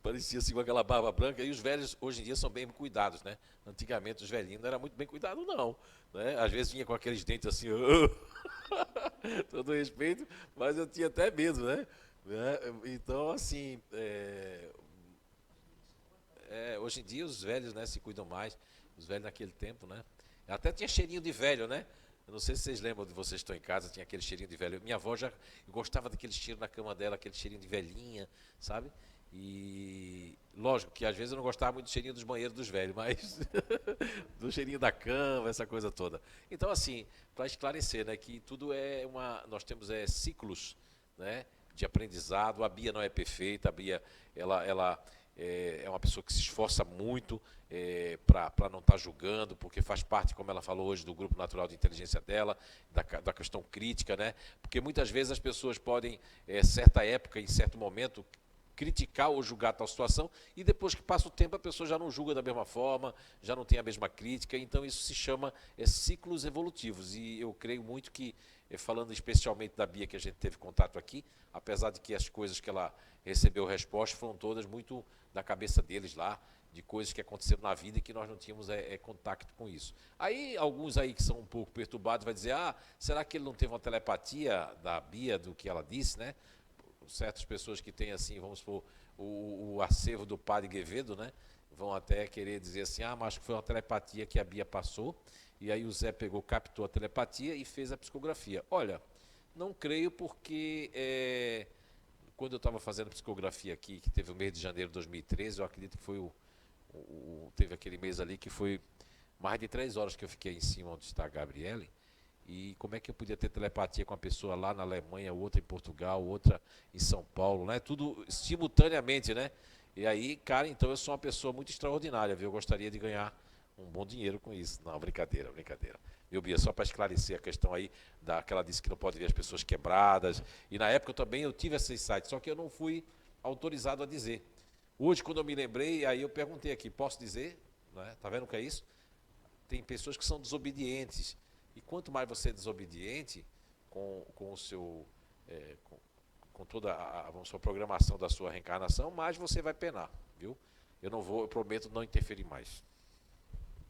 Parecia assim com aquela barba branca, e os velhos hoje em dia são bem cuidados, né? Antigamente os velhinhos não eram muito bem cuidados não, né? Às vezes vinha com aqueles dentes assim, todo respeito, mas eu tinha até medo, né? Então assim, hoje em dia os velhos, né, se cuidam mais, os velhos naquele tempo, né? Até tinha cheirinho de velho, né? Eu não sei se vocês lembram de vocês estão em casa, tinha aquele cheirinho de velho. Minha avó já gostava daquele cheiro na cama dela, aquele cheirinho de velhinha, sabe? E lógico que às vezes eu não gostava muito do cheirinho dos banheiros dos velhos, mas do cheirinho da cama, essa coisa toda. Então assim, para esclarecer, né, que tudo nós temos ciclos, né, de aprendizado. A Bia não é perfeita, a Bia ela é uma pessoa que se esforça muito para não estar julgando, porque faz parte, como ela falou hoje, do grupo natural de inteligência dela, da questão crítica, né? Porque muitas vezes as pessoas podem, certa época, em certo momento, criticar ou julgar tal situação, e depois que passa o tempo a pessoa já não julga da mesma forma, já não tem a mesma crítica, então isso se chama ciclos evolutivos, e eu creio muito que, falando especialmente da Bia, que a gente teve contato aqui, apesar de que as coisas que ela recebeu resposta foram todas muito da cabeça deles lá, de coisas que aconteceram na vida e que nós não tínhamos contato com isso. Aí, alguns aí que são um pouco perturbados vai dizer, será que ele não teve uma telepatia da Bia, do que ela disse, né? Certas pessoas que têm, assim, vamos supor, o acervo do padre Quevedo, né? Vão até querer dizer assim, mas acho que foi uma telepatia que a Bia passou, e aí o Zé captou a telepatia e fez a psicografia. Olha, não creio porque quando eu estava fazendo psicografia aqui, que teve o mês de janeiro de 2013, eu acredito que foi teve aquele mês ali que foi mais de 3 horas que eu fiquei em cima onde está a Gabriele, e como é que eu podia ter telepatia com uma pessoa lá na Alemanha, outra em Portugal, outra em São Paulo, né? Tudo simultaneamente, né? E aí, cara, então eu sou uma pessoa muito extraordinária, viu? Eu gostaria de ganhar um bom dinheiro com isso. Não, brincadeira. Viu, Bia? Só para esclarecer a questão aí, que ela disse que não pode ver as pessoas quebradas. E na época também eu tive esse insight, só que eu não fui autorizado a dizer. Hoje, quando eu me lembrei, aí eu perguntei aqui, posso dizer? Né? Tá vendo o que é isso? Tem pessoas que são desobedientes. E quanto mais você é desobediente com o seu, com toda a programação da sua reencarnação, mais você vai penar, viu? Eu prometo não interferir mais.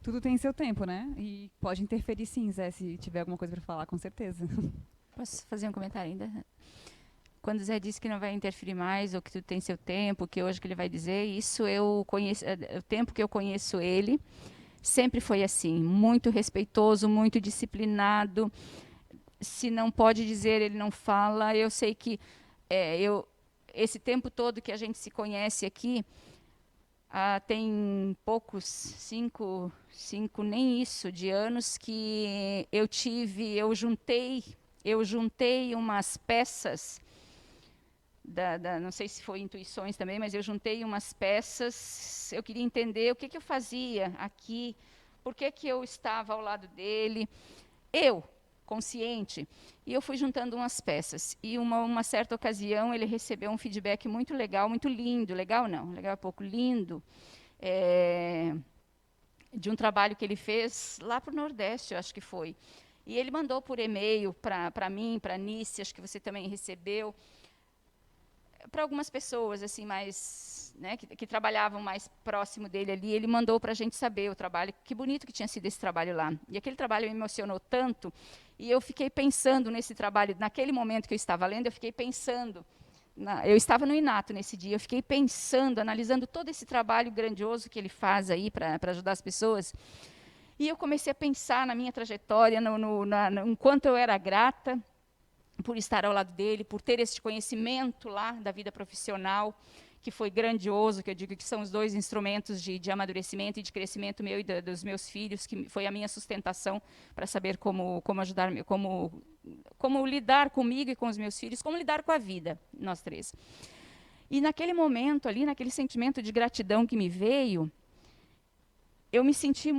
Tudo tem seu tempo, né? E pode interferir sim, Zé, se tiver alguma coisa para falar, com certeza. Posso fazer um comentário ainda? Quando o Zé disse que não vai interferir mais, ou que tudo tem seu tempo, que hoje que ele vai dizer, isso eu conheço, o tempo que eu conheço ele, sempre foi assim, muito respeitoso, muito disciplinado. Se não pode dizer, ele não fala. Eu sei que esse tempo todo que a gente se conhece aqui, tem poucos, cinco, nem isso, de anos que eu juntei umas peças, não sei se foi intuições também, mas eu juntei umas peças, eu queria entender o que eu fazia aqui, por que eu estava ao lado dele, consciente, e eu fui juntando umas peças. E uma certa ocasião ele recebeu um feedback muito legal, muito lindo, legal não, legal é pouco, lindo, de um trabalho que ele fez lá para o Nordeste, eu acho que foi. E ele mandou por e-mail para mim, para a Nice, acho que você também recebeu, para algumas pessoas assim mais, né, que trabalhavam mais próximo dele ali, ele mandou para a gente saber o trabalho, que bonito que tinha sido esse trabalho lá. E aquele trabalho me emocionou tanto, e eu fiquei pensando nesse trabalho, naquele momento que eu estava lendo, eu fiquei pensando, eu estava no Inato nesse dia, eu fiquei pensando, analisando todo esse trabalho grandioso que ele faz aí para ajudar as pessoas, e eu comecei a pensar na minha trajetória, no quanto eu era grata por estar ao lado dele, por ter esse conhecimento lá da vida profissional, que foi grandioso, que eu digo que são os dois instrumentos de amadurecimento e de crescimento meu e dos meus filhos, que foi a minha sustentação para saber como ajudar, como lidar comigo e com os meus filhos, como lidar com a vida, nós três. E naquele momento ali, naquele sentimento de gratidão que me veio, eu me senti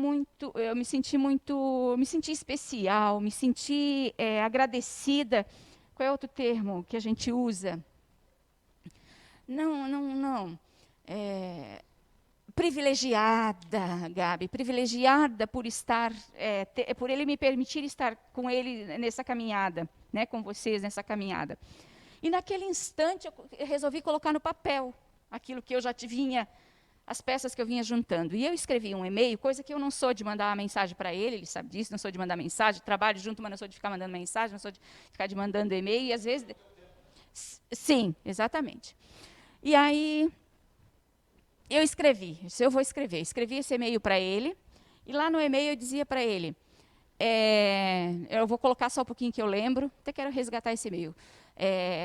especial, me senti agradecida. Qual é outro termo que a gente usa? Não. Privilegiada, Gabi, privilegiada por estar, por ele me permitir estar com ele nessa caminhada, né, com vocês nessa caminhada. E naquele instante eu resolvi colocar no papel aquilo que eu já vinha, as peças que eu vinha juntando. E eu escrevi um e-mail, coisa que eu não sou de mandar uma mensagem para ele sabe disso, não sou de mandar mensagem, trabalho junto, mas não sou de ficar mandando mensagem, não sou de ficar mandando e-mail, e às vezes... Sim, exatamente. E aí, escrevi esse e-mail para ele, e lá no e-mail eu dizia para ele, eu vou colocar só um pouquinho que eu lembro, até quero resgatar esse e-mail,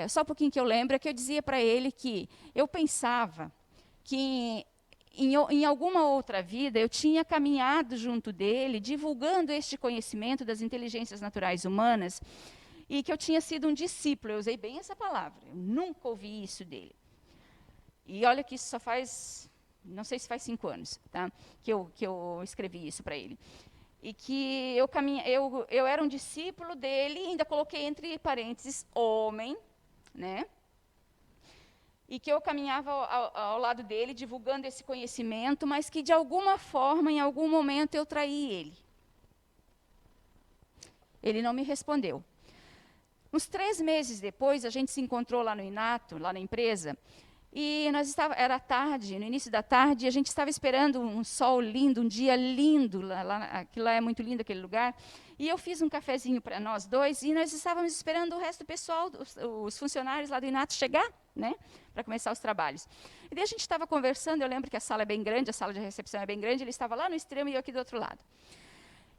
só um pouquinho que eu lembro, é que eu dizia para ele que eu pensava que em alguma outra vida, eu tinha caminhado junto dele, divulgando este conhecimento das inteligências naturais humanas, e que eu tinha sido um discípulo. Eu usei bem essa palavra. Eu nunca ouvi isso dele. E olha que isso só faz, não sei se faz 5 anos, tá? que eu escrevi isso para ele. E que eu era um discípulo dele, e ainda coloquei entre parênteses, homem, né? E que eu caminhava ao lado dele, divulgando esse conhecimento, mas que, de alguma forma, em algum momento, eu traí ele. Ele não me respondeu. Uns 3 meses depois, a gente se encontrou lá no Inato, lá na empresa, e era tarde, no início da tarde, e a gente estava esperando um sol lindo, um dia lindo, aquilo lá é muito lindo, aquele lugar, e eu fiz um cafezinho para nós dois, e nós estávamos esperando o resto do pessoal, os funcionários lá do Inato chegar, né, para começar os trabalhos. E daí a gente estava conversando, eu lembro que a sala é bem grande, a sala de recepção é bem grande, ele estava lá no extremo e eu aqui do outro lado.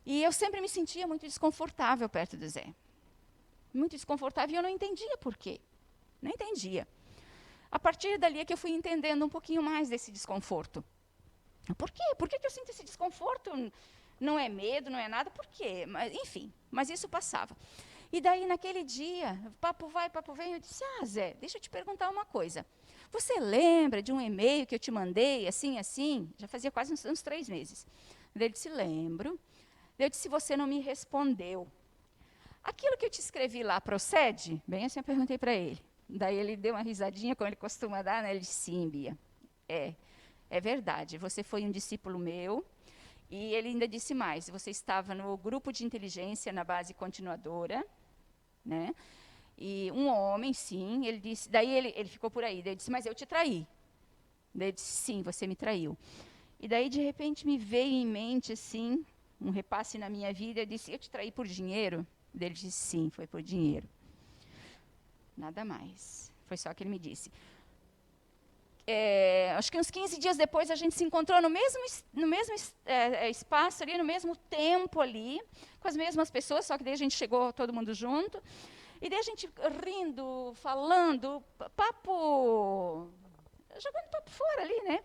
E eu sempre me sentia muito desconfortável perto do Zé. Muito desconfortável, e eu não entendia por quê. Não entendia. A partir dali é que eu fui entendendo um pouquinho mais desse desconforto. Por quê? Por que eu sinto esse desconforto? Não é medo, não é nada, por quê? Mas, enfim, mas isso passava. E daí, naquele dia, papo vai, papo vem, eu disse, Zé, deixa eu te perguntar uma coisa. Você lembra de um e-mail que eu te mandei, assim, assim? Já fazia quase uns 3 meses. Ele disse, lembro. Eu disse, você não me respondeu. Aquilo que eu te escrevi lá procede? Bem assim eu perguntei para ele. Daí ele deu uma risadinha, como ele costuma dar, né? Ele disse, sim, Bia, é verdade, você foi um discípulo meu. E ele ainda disse mais, você estava no grupo de inteligência na base continuadora, né? E um homem, sim, ele disse, daí ele ficou por aí, daí ele disse, mas eu te traí. Daí ele disse, sim, você me traiu. E daí, de repente, me veio em mente, assim, um repasse na minha vida. Eu disse, eu te traí por dinheiro? Ele disse, sim, foi por dinheiro. Nada mais. Foi só o que ele me disse. Acho que uns 15 dias depois, a gente se encontrou no mesmo espaço, ali, no mesmo tempo ali, com as mesmas pessoas, só que daí a gente chegou todo mundo junto. E daí a gente rindo, falando, jogando papo fora ali, né?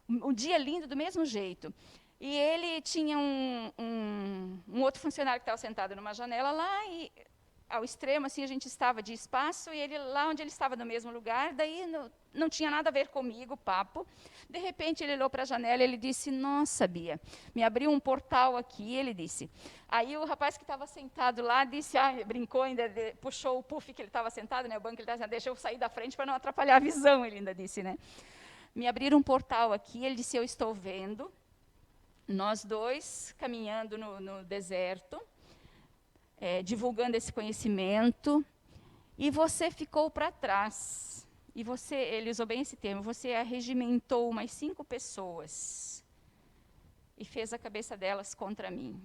Um dia lindo do mesmo jeito. E ele tinha um outro funcionário que estava sentado numa janela lá, e ao extremo, assim, a gente estava de espaço, e ele lá onde ele estava no mesmo lugar, daí não tinha nada a ver comigo, o papo. De repente, ele olhou para a janela e ele disse, nossa, Bia, me abriu um portal aqui, ele disse. Aí o rapaz que estava sentado lá disse, brincou, ainda puxou o puff que ele estava sentado, né, o banco que ele estava sentado, deixa eu sair da frente para não atrapalhar a visão, ele ainda disse, né. Me abriram um portal aqui, ele disse, eu estou vendo, nós dois caminhando no deserto, divulgando esse conhecimento, e você ficou para trás. E ele usou bem esse termo, você arregimentou umas 5 pessoas e fez a cabeça delas contra mim.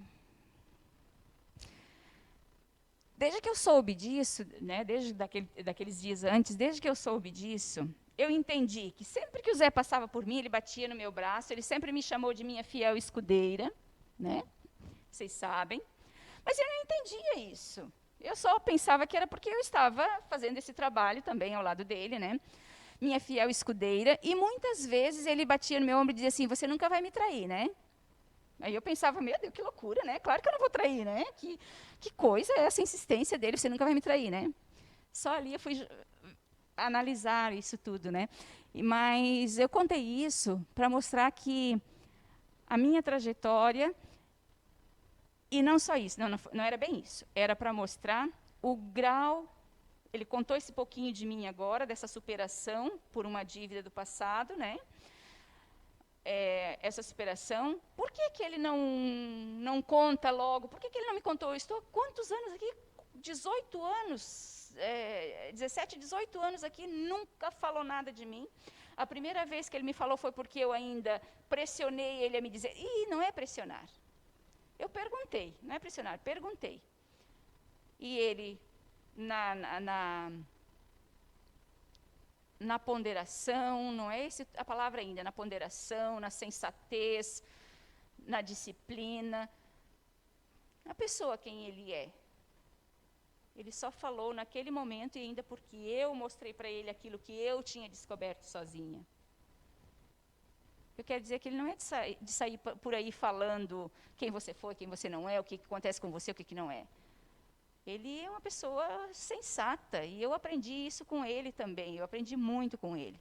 Desde que eu soube disso, né, desde daqueles dias antes, desde que eu soube disso, eu entendi que sempre que o Zé passava por mim, ele batia no meu braço, ele sempre me chamou de minha fiel escudeira, né? Vocês sabem. Mas eu não entendia isso. Eu só pensava que era porque eu estava fazendo esse trabalho também ao lado dele, né? Minha fiel escudeira. E muitas vezes ele batia no meu ombro e dizia assim, você nunca vai me trair, né? Aí eu pensava, meu Deus, que loucura, né? Claro que eu não vou trair, né? Que coisa é essa insistência dele, você nunca vai me trair, né? Só ali eu fui analisar isso tudo, né? Mas eu contei isso para mostrar que a minha trajetória, e não só isso, não era bem isso, era para mostrar o grau, ele contou esse pouquinho de mim agora, dessa superação por uma dívida do passado, né? Essa superação, por que ele não conta logo? Por que ele não me contou? Eu estou há quantos anos aqui? 18 anos, 17, 18 anos aqui, nunca falou nada de mim. A primeira vez que ele me falou foi porque eu ainda pressionei ele a me dizer, não é pressionar. Eu perguntei, não é pressionar, perguntei. E ele, na ponderação, não é essa a palavra ainda, na ponderação, na sensatez, na disciplina, a pessoa quem ele é. Ele só falou naquele momento, e ainda porque eu mostrei para ele aquilo que eu tinha descoberto sozinha. Eu quero dizer que ele não é de sair por aí falando quem você foi, quem você não é, o que acontece com você, o que não é. Ele é uma pessoa sensata, e eu aprendi isso com ele também, eu aprendi muito com ele.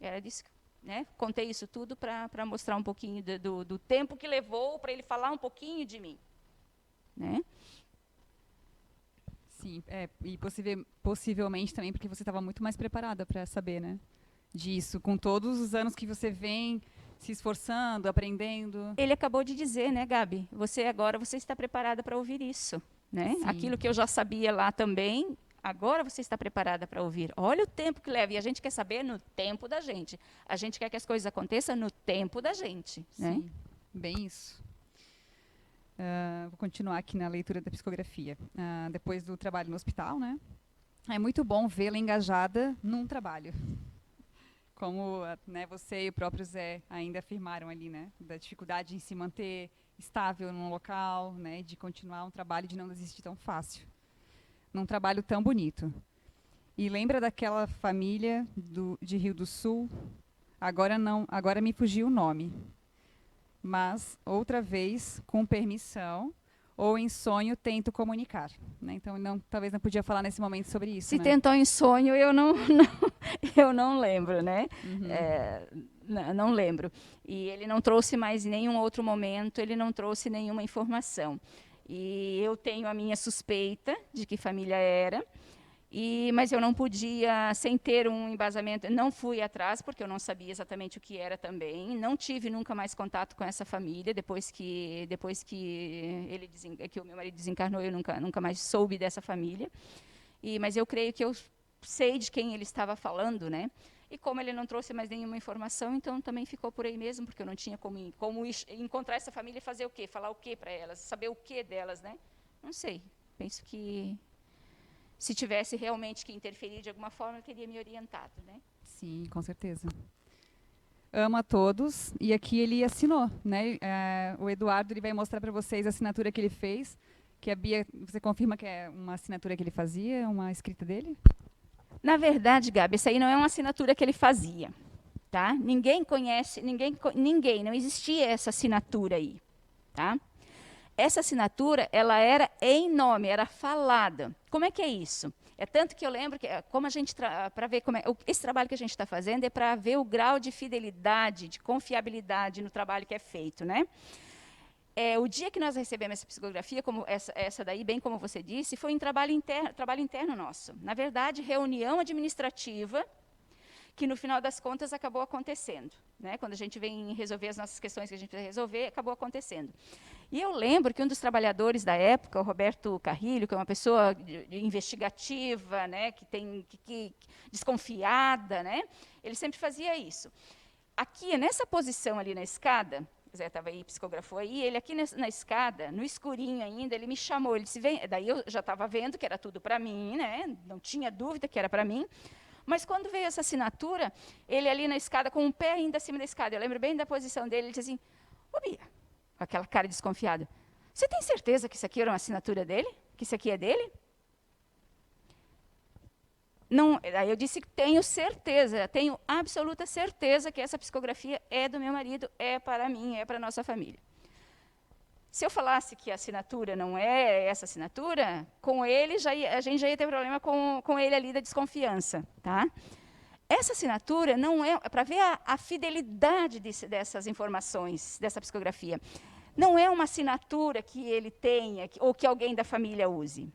Era disso, né? Contei isso tudo para mostrar um pouquinho do tempo que levou para ele falar um pouquinho de mim. Né? Sim, e possivelmente também porque você estava muito mais preparada para saber, né? Disso, com todos os anos que você vem se esforçando, aprendendo. Ele acabou de dizer, né, Gabi? Você está preparada para ouvir isso, né? Sim. Aquilo que eu já sabia lá também, agora você está preparada para ouvir. Olha o tempo que leva, e a gente quer saber no tempo da gente. A gente quer que as coisas aconteçam no tempo da gente, né? Sim, bem isso. Vou continuar aqui na leitura da psicografia. Depois do trabalho no hospital, né? É muito bom vê-la engajada num trabalho. Como, né, você e o próprio Zé ainda afirmaram ali, né? Da dificuldade em se manter estável num local, né? De continuar um trabalho, de não desistir tão fácil. Num trabalho tão bonito. E lembra daquela família de Rio do Sul? Agora me fugiu o nome. Mas, outra vez, com permissão, ou em sonho, tento comunicar. Né? Então, talvez não podia falar nesse momento sobre isso. Se né? tentou em sonho, eu não lembro, né? Uhum. Não lembro. E ele não trouxe mais em nenhum outro momento, ele não trouxe nenhuma informação. E eu tenho a minha suspeita de que família era, mas eu não podia, sem ter um embasamento, não fui atrás, porque eu não sabia exatamente o que era também. Não tive nunca mais contato com essa família, depois que o meu marido desencarnou, eu nunca mais soube dessa família. Mas eu creio que eu sei de quem ele estava falando, né? E como ele não trouxe mais nenhuma informação, então também ficou por aí mesmo, porque eu não tinha como encontrar essa família e fazer o quê? Falar o quê para elas? Saber o quê delas, né? Não sei. Penso que se tivesse realmente que interferir de alguma forma, eu teria me orientado, né? Sim, com certeza. Ama todos, e aqui ele assinou, né? O Eduardo ele vai mostrar para vocês a assinatura que ele fez, que a Bia, você confirma que é uma assinatura que ele fazia, uma escrita dele? Na verdade, Gabi, essa aí não é uma assinatura que ele fazia, tá? Ninguém conhece, ninguém, não existia essa assinatura aí, tá? Essa assinatura, ela era em nome, era falada. Como é que é isso? É tanto que eu lembro que, como a gente, para ver como esse trabalho que a gente está fazendo é para ver o grau de fidelidade, de confiabilidade no trabalho que é feito, né? O dia que nós recebemos essa psicografia, como essa daí, bem como você disse, foi um trabalho interno nosso. Na verdade, reunião administrativa, que no final das contas acabou acontecendo, né? Quando a gente vem resolver as nossas questões que a gente precisa resolver, acabou acontecendo. E eu lembro que um dos trabalhadores da época, o Roberto Carrilho, que é uma pessoa investigativa, né, que desconfiada, né, ele sempre fazia isso. Aqui, nessa posição ali na escada, o Zé estava aí, psicografou aí, ele aqui na escada, no escurinho ainda, ele me chamou, ele disse, vem, daí eu já estava vendo que era tudo para mim, né, não tinha dúvida que era para mim, mas quando veio essa assinatura, ele ali na escada, com um pé ainda acima da escada, eu lembro bem da posição dele, ele disse assim, ô Bia, com aquela cara desconfiada, você tem certeza que isso aqui era uma assinatura dele? Que isso aqui é dele? Não, aí eu disse que tenho certeza, tenho absoluta certeza que essa psicografia é do meu marido, é para mim, é para a nossa família. Se eu falasse que a assinatura não é essa assinatura, com ele a gente já ia ter problema com ele ali da desconfiança, tá? Essa assinatura não é para ver a fidelidade dessas informações, dessa psicografia. Não é uma assinatura que ele tenha ou que alguém da família use.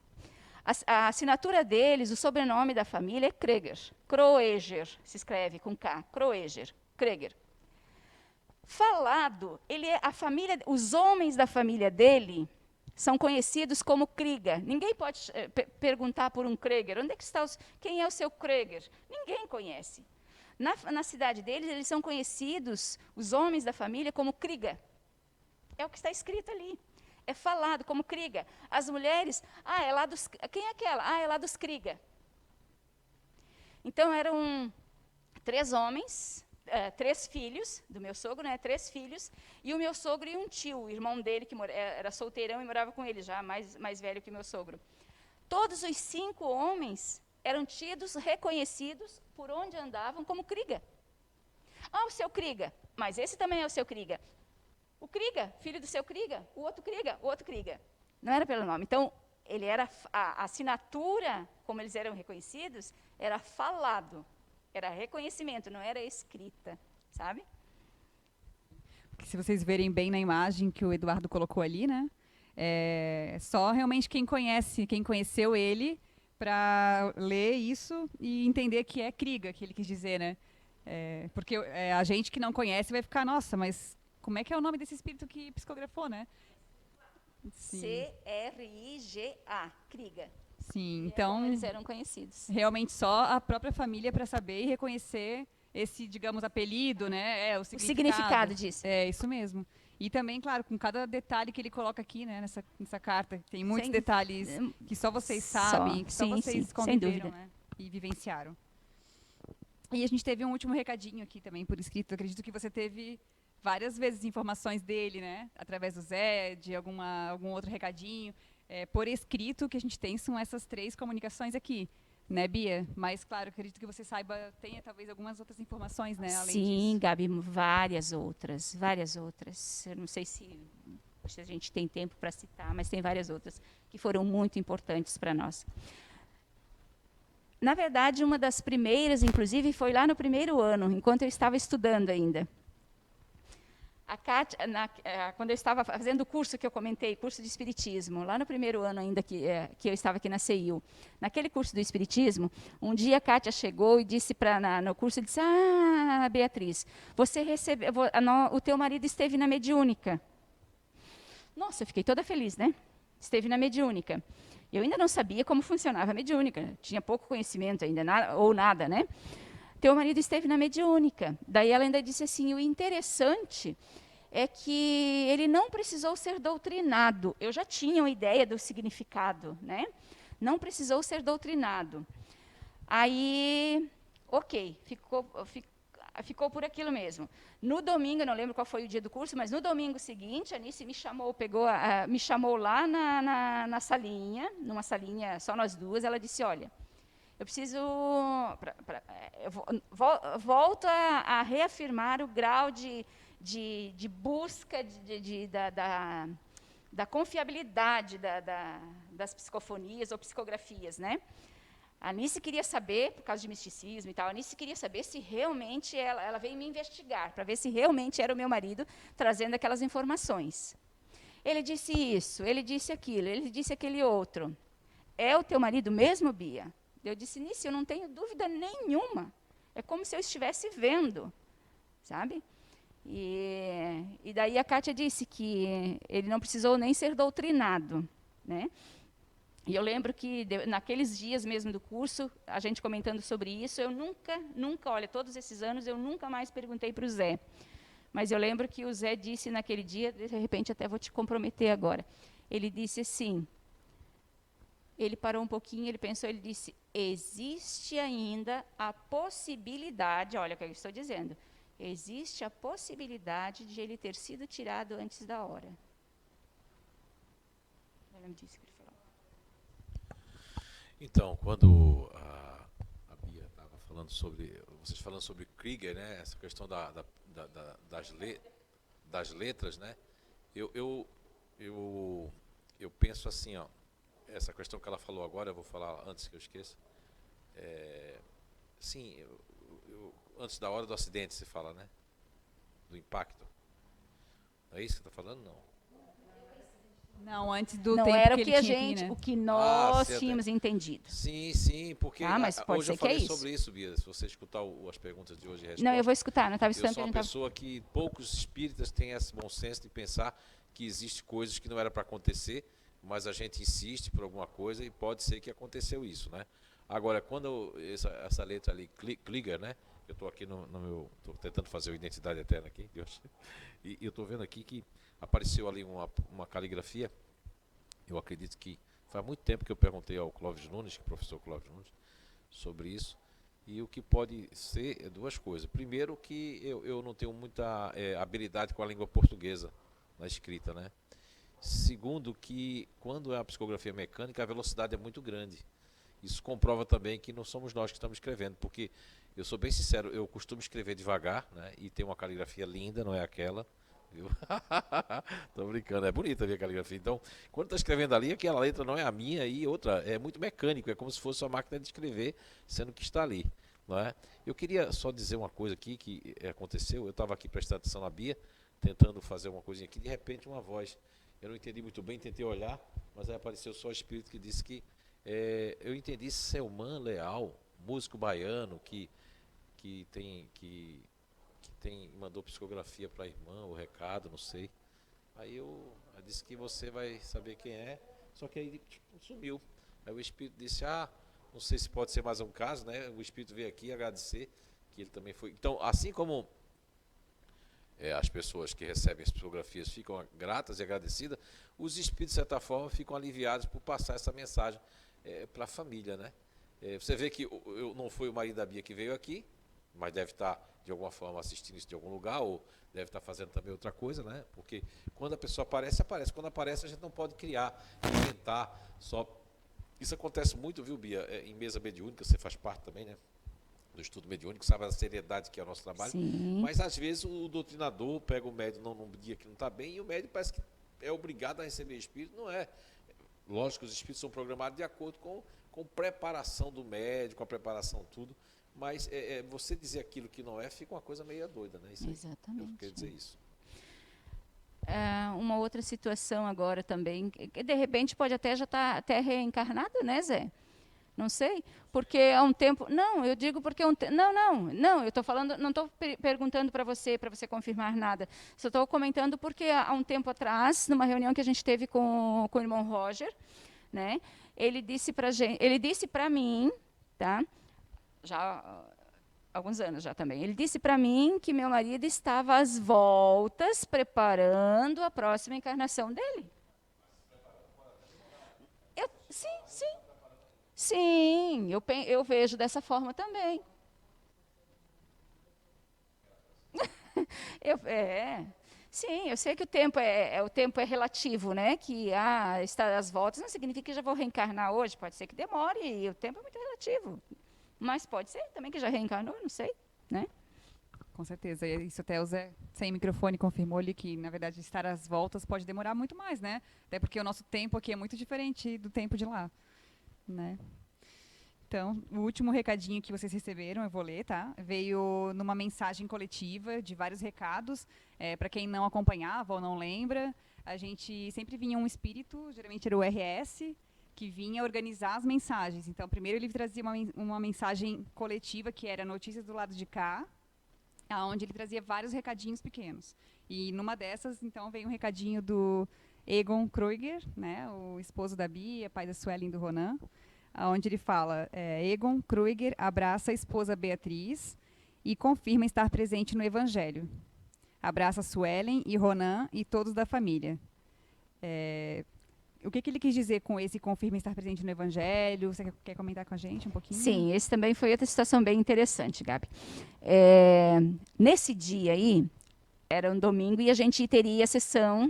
A assinatura deles, o sobrenome da família é Kreger. Kroeger, se escreve com K. Kroeger, Kreger. Falado, os homens da família dele são conhecidos como Krieger. Ninguém pode perguntar por um Kreger. Onde é que está quem é o seu Kreger? Ninguém conhece. Na cidade deles, eles são conhecidos, os homens da família, como Krieger. É o que está escrito ali. É falado como Krieger. As mulheres, é lá dos... Quem é aquela? É lá dos Krieger. Então, eram 3 homens, 3 filhos do meu sogro, né? 3 filhos, e o meu sogro e um tio, o irmão dele, que era solteirão e morava com ele, já mais velho que o meu sogro. Todos os 5 homens eram tidos, reconhecidos, por onde andavam, como Krieger. O seu Krieger, mas esse também é o seu Krieger. O Krieger, filho do seu Krieger, o outro Krieger. Não era pelo nome. Então, ele era a assinatura, como eles eram reconhecidos, era falado, era reconhecimento, não era escrita, sabe? Se vocês verem bem na imagem que o Eduardo colocou ali, né? Só realmente quem conheceu ele, para ler isso e entender que é Krieger, que ele quis dizer, né? Porque a gente que não conhece vai ficar, nossa, mas como é que é o nome desse espírito que psicografou, né? C-R-I-G-A, Krieger. Sim, então eles eram conhecidos. Realmente só a própria família para saber e reconhecer esse, digamos, apelido, né? O significado disso. É, isso mesmo. E também, claro, com cada detalhe que ele coloca aqui, né, nessa carta, tem muitos detalhes que só vocês sabem, que só vocês conviveram, né, e vivenciaram. E a gente teve um último recadinho aqui também por escrito. Eu acredito que você teve várias vezes informações dele, né, através do Zé, de algum outro recadinho. Por escrito, o que a gente tem são essas 3 comunicações aqui, né, Bia? Mas, claro, acredito que você tenha talvez algumas outras informações, né, além disso. Sim, Gabi, várias outras. Eu não sei se a gente tem tempo para citar, mas tem várias outras que foram muito importantes para nós. Na verdade, uma das primeiras, inclusive, foi lá no primeiro ano, enquanto eu estava estudando ainda. A Kátia, quando eu estava fazendo o curso que eu comentei, curso de Espiritismo, lá no primeiro ano ainda que eu estava aqui na CEIU, naquele curso do Espiritismo, um dia a Kátia chegou e disse no curso, disse, Beatriz, você recebeu, o teu marido esteve na mediúnica. Nossa, eu fiquei toda feliz, né? Esteve na mediúnica. Eu ainda não sabia como funcionava a mediúnica, tinha pouco conhecimento ainda, ou nada, né? teu marido esteve na mediúnica. Daí ela ainda disse assim, o interessante é que ele não precisou ser doutrinado. Eu já tinha uma ideia do significado, né? Não precisou ser doutrinado. Aí, ok, ficou por aquilo mesmo. No domingo, eu não lembro qual foi o dia do curso, mas no domingo seguinte, a Anice me chamou, me chamou lá na salinha, numa salinha só nós duas, ela disse, olha, eu preciso, volto a reafirmar o grau de busca da confiabilidade das psicofonias ou psicografias, né? A Anice queria saber, por causa de misticismo e tal, a Anice queria saber se realmente ela veio me investigar, para ver se realmente era o meu marido trazendo aquelas informações. Ele disse isso, ele disse aquilo, ele disse aquele outro. É o teu marido mesmo, Bia? Eu disse, Anice, eu não tenho dúvida nenhuma. É como se eu estivesse vendo, sabe? E daí a Kátia disse que ele não precisou nem ser doutrinado, né? E eu lembro que naqueles dias mesmo do curso, a gente comentando sobre isso, eu nunca, olha, todos esses anos eu nunca mais perguntei para o Zé. Mas eu lembro que o Zé disse naquele dia, de repente até vou te comprometer agora, ele disse assim, ele parou um pouquinho, ele pensou, ele disse, existe ainda a possibilidade, olha o que eu estou dizendo, existe a possibilidade de ele ter sido tirado antes da hora. Eu não disse que ele falou. Então, quando a Bia estava falando sobre, vocês falando sobre Krieger, né, essa questão das letras, né, eu penso assim, ó, essa questão que ela falou agora, eu vou falar antes que eu esqueça. Sim, antes da hora do acidente, se fala, né, do impacto. Não é isso que você está falando? Não. Não, antes do não tempo era que o que ele a tinha gente, aqui, né? o que nós certo. tínhamos entendido. Sim, porque mas pode hoje ser eu falei que é sobre isso, Bia. Se você escutar as perguntas de hoje e respostas. Não, eu vou escutar, não estava Eu escutando. sou uma pessoa que poucos espíritas têm esse bom senso de pensar que existe coisas que não era para acontecer, mas a gente insiste por alguma coisa e pode ser que aconteceu isso, né? Agora, quando essa letra ali, Krieger, né? Eu estou aqui no meu, estou tentando fazer o Identidade Eterna aqui, Deus. E eu estou vendo aqui que apareceu ali uma caligrafia. Eu acredito que faz muito tempo que eu perguntei ao Clóvis Nunes, que é o professor Clóvis Nunes, sobre isso. E o que pode ser é duas coisas. Primeiro, que eu não tenho muita habilidade com a língua portuguesa na escrita, né? Segundo, que quando é a psicografia mecânica, a velocidade é muito grande. Isso comprova também que não somos nós que estamos escrevendo, porque eu sou bem sincero, eu costumo escrever devagar, né? E tem uma caligrafia linda, não é aquela. Viu? Tô brincando, é bonita a minha caligrafia. Então, quando está escrevendo ali, aquela letra não é a minha e outra é muito mecânico, é como se fosse uma máquina de escrever, sendo que está ali, não é? Eu queria só dizer uma coisa aqui que aconteceu. Eu estava aqui prestando atenção na Bia, tentando fazer uma coisinha aqui, de repente uma voz. Eu não entendi muito bem, tentei olhar, mas aí apareceu só o espírito que disse que eu entendi Selman Leal, músico baiano que mandou psicografia para a irmã, o recado, não sei. Aí eu disse que você vai saber quem é, só que aí sumiu. Aí o espírito disse, não sei se pode ser mais um caso, né? O espírito veio aqui agradecer, que ele também foi. Então, assim como as pessoas que recebem as psicografias ficam gratas e agradecidas, os espíritos, de certa forma, ficam aliviados por passar essa mensagem para a família, né? Você vê que eu não foi o marido da Bia que veio aqui, mas deve estar, de alguma forma, assistindo isso de algum lugar, ou deve estar fazendo também outra coisa, né? Porque quando a pessoa aparece. Quando aparece, a gente não pode criar, inventar só. Isso acontece muito, viu, Bia? Em mesa mediúnica, você faz parte também, né? Do estudo mediúnico, sabe a seriedade que é o nosso trabalho. Sim. Mas, às vezes, o doutrinador pega o médium num dia que não está bem, e o médium parece que é obrigado a receber espírito. Não é. Lógico que os espíritos são programados de acordo com preparação do médium, com a preparação tudo. Mas você dizer aquilo que não é, fica uma coisa meio doida, né? Isso exatamente. Eu quero dizer isso. Uma outra situação agora também, que de repente pode até já estar até reencarnado, né, Zé? Não sei, porque há um tempo... Não, eu digo porque... Não, eu estou falando, não estou perguntando para você confirmar nada. Só estou comentando porque há um tempo atrás, numa reunião que a gente teve com o irmão Roger, né, ele disse para mim, tá? Já alguns anos já também. Ele disse para mim que meu marido estava às voltas preparando a próxima encarnação dele. Sim, sim. Sim, eu vejo dessa forma também. Sim, eu sei que o tempo é relativo, né? Que estar às voltas não significa que já vou reencarnar hoje. Pode ser que demore, e o tempo é muito relativo. Mas pode ser também que já reencarnou, não sei, né? Com certeza. E isso até o Zé, sem microfone, confirmou ali que, na verdade, estar às voltas pode demorar muito mais, né? Até porque o nosso tempo aqui é muito diferente do tempo de lá, né? Então, o último recadinho que vocês receberam, eu vou ler, tá? Veio numa mensagem coletiva de vários recados. Para quem não acompanhava ou não lembra, a gente sempre vinha um espírito, geralmente era o RS, que vinha organizar as mensagens. Então, primeiro ele trazia uma mensagem coletiva, que era Notícias do Lado de Cá, onde ele trazia vários recadinhos pequenos. E numa dessas, então, veio um recadinho do Egon Kruger, né, o esposo da Bia, pai da Suelen e do Ronan, onde ele fala, Egon Kruger abraça a esposa Beatriz e confirma estar presente no Evangelho. Abraça Suelen e Ronan e todos da família. O que ele quis dizer com esse confirma estar presente no Evangelho? Você quer comentar com a gente um pouquinho? Sim, esse também foi outra situação bem interessante, Gabi. Nesse dia aí, era um domingo e a gente teria sessão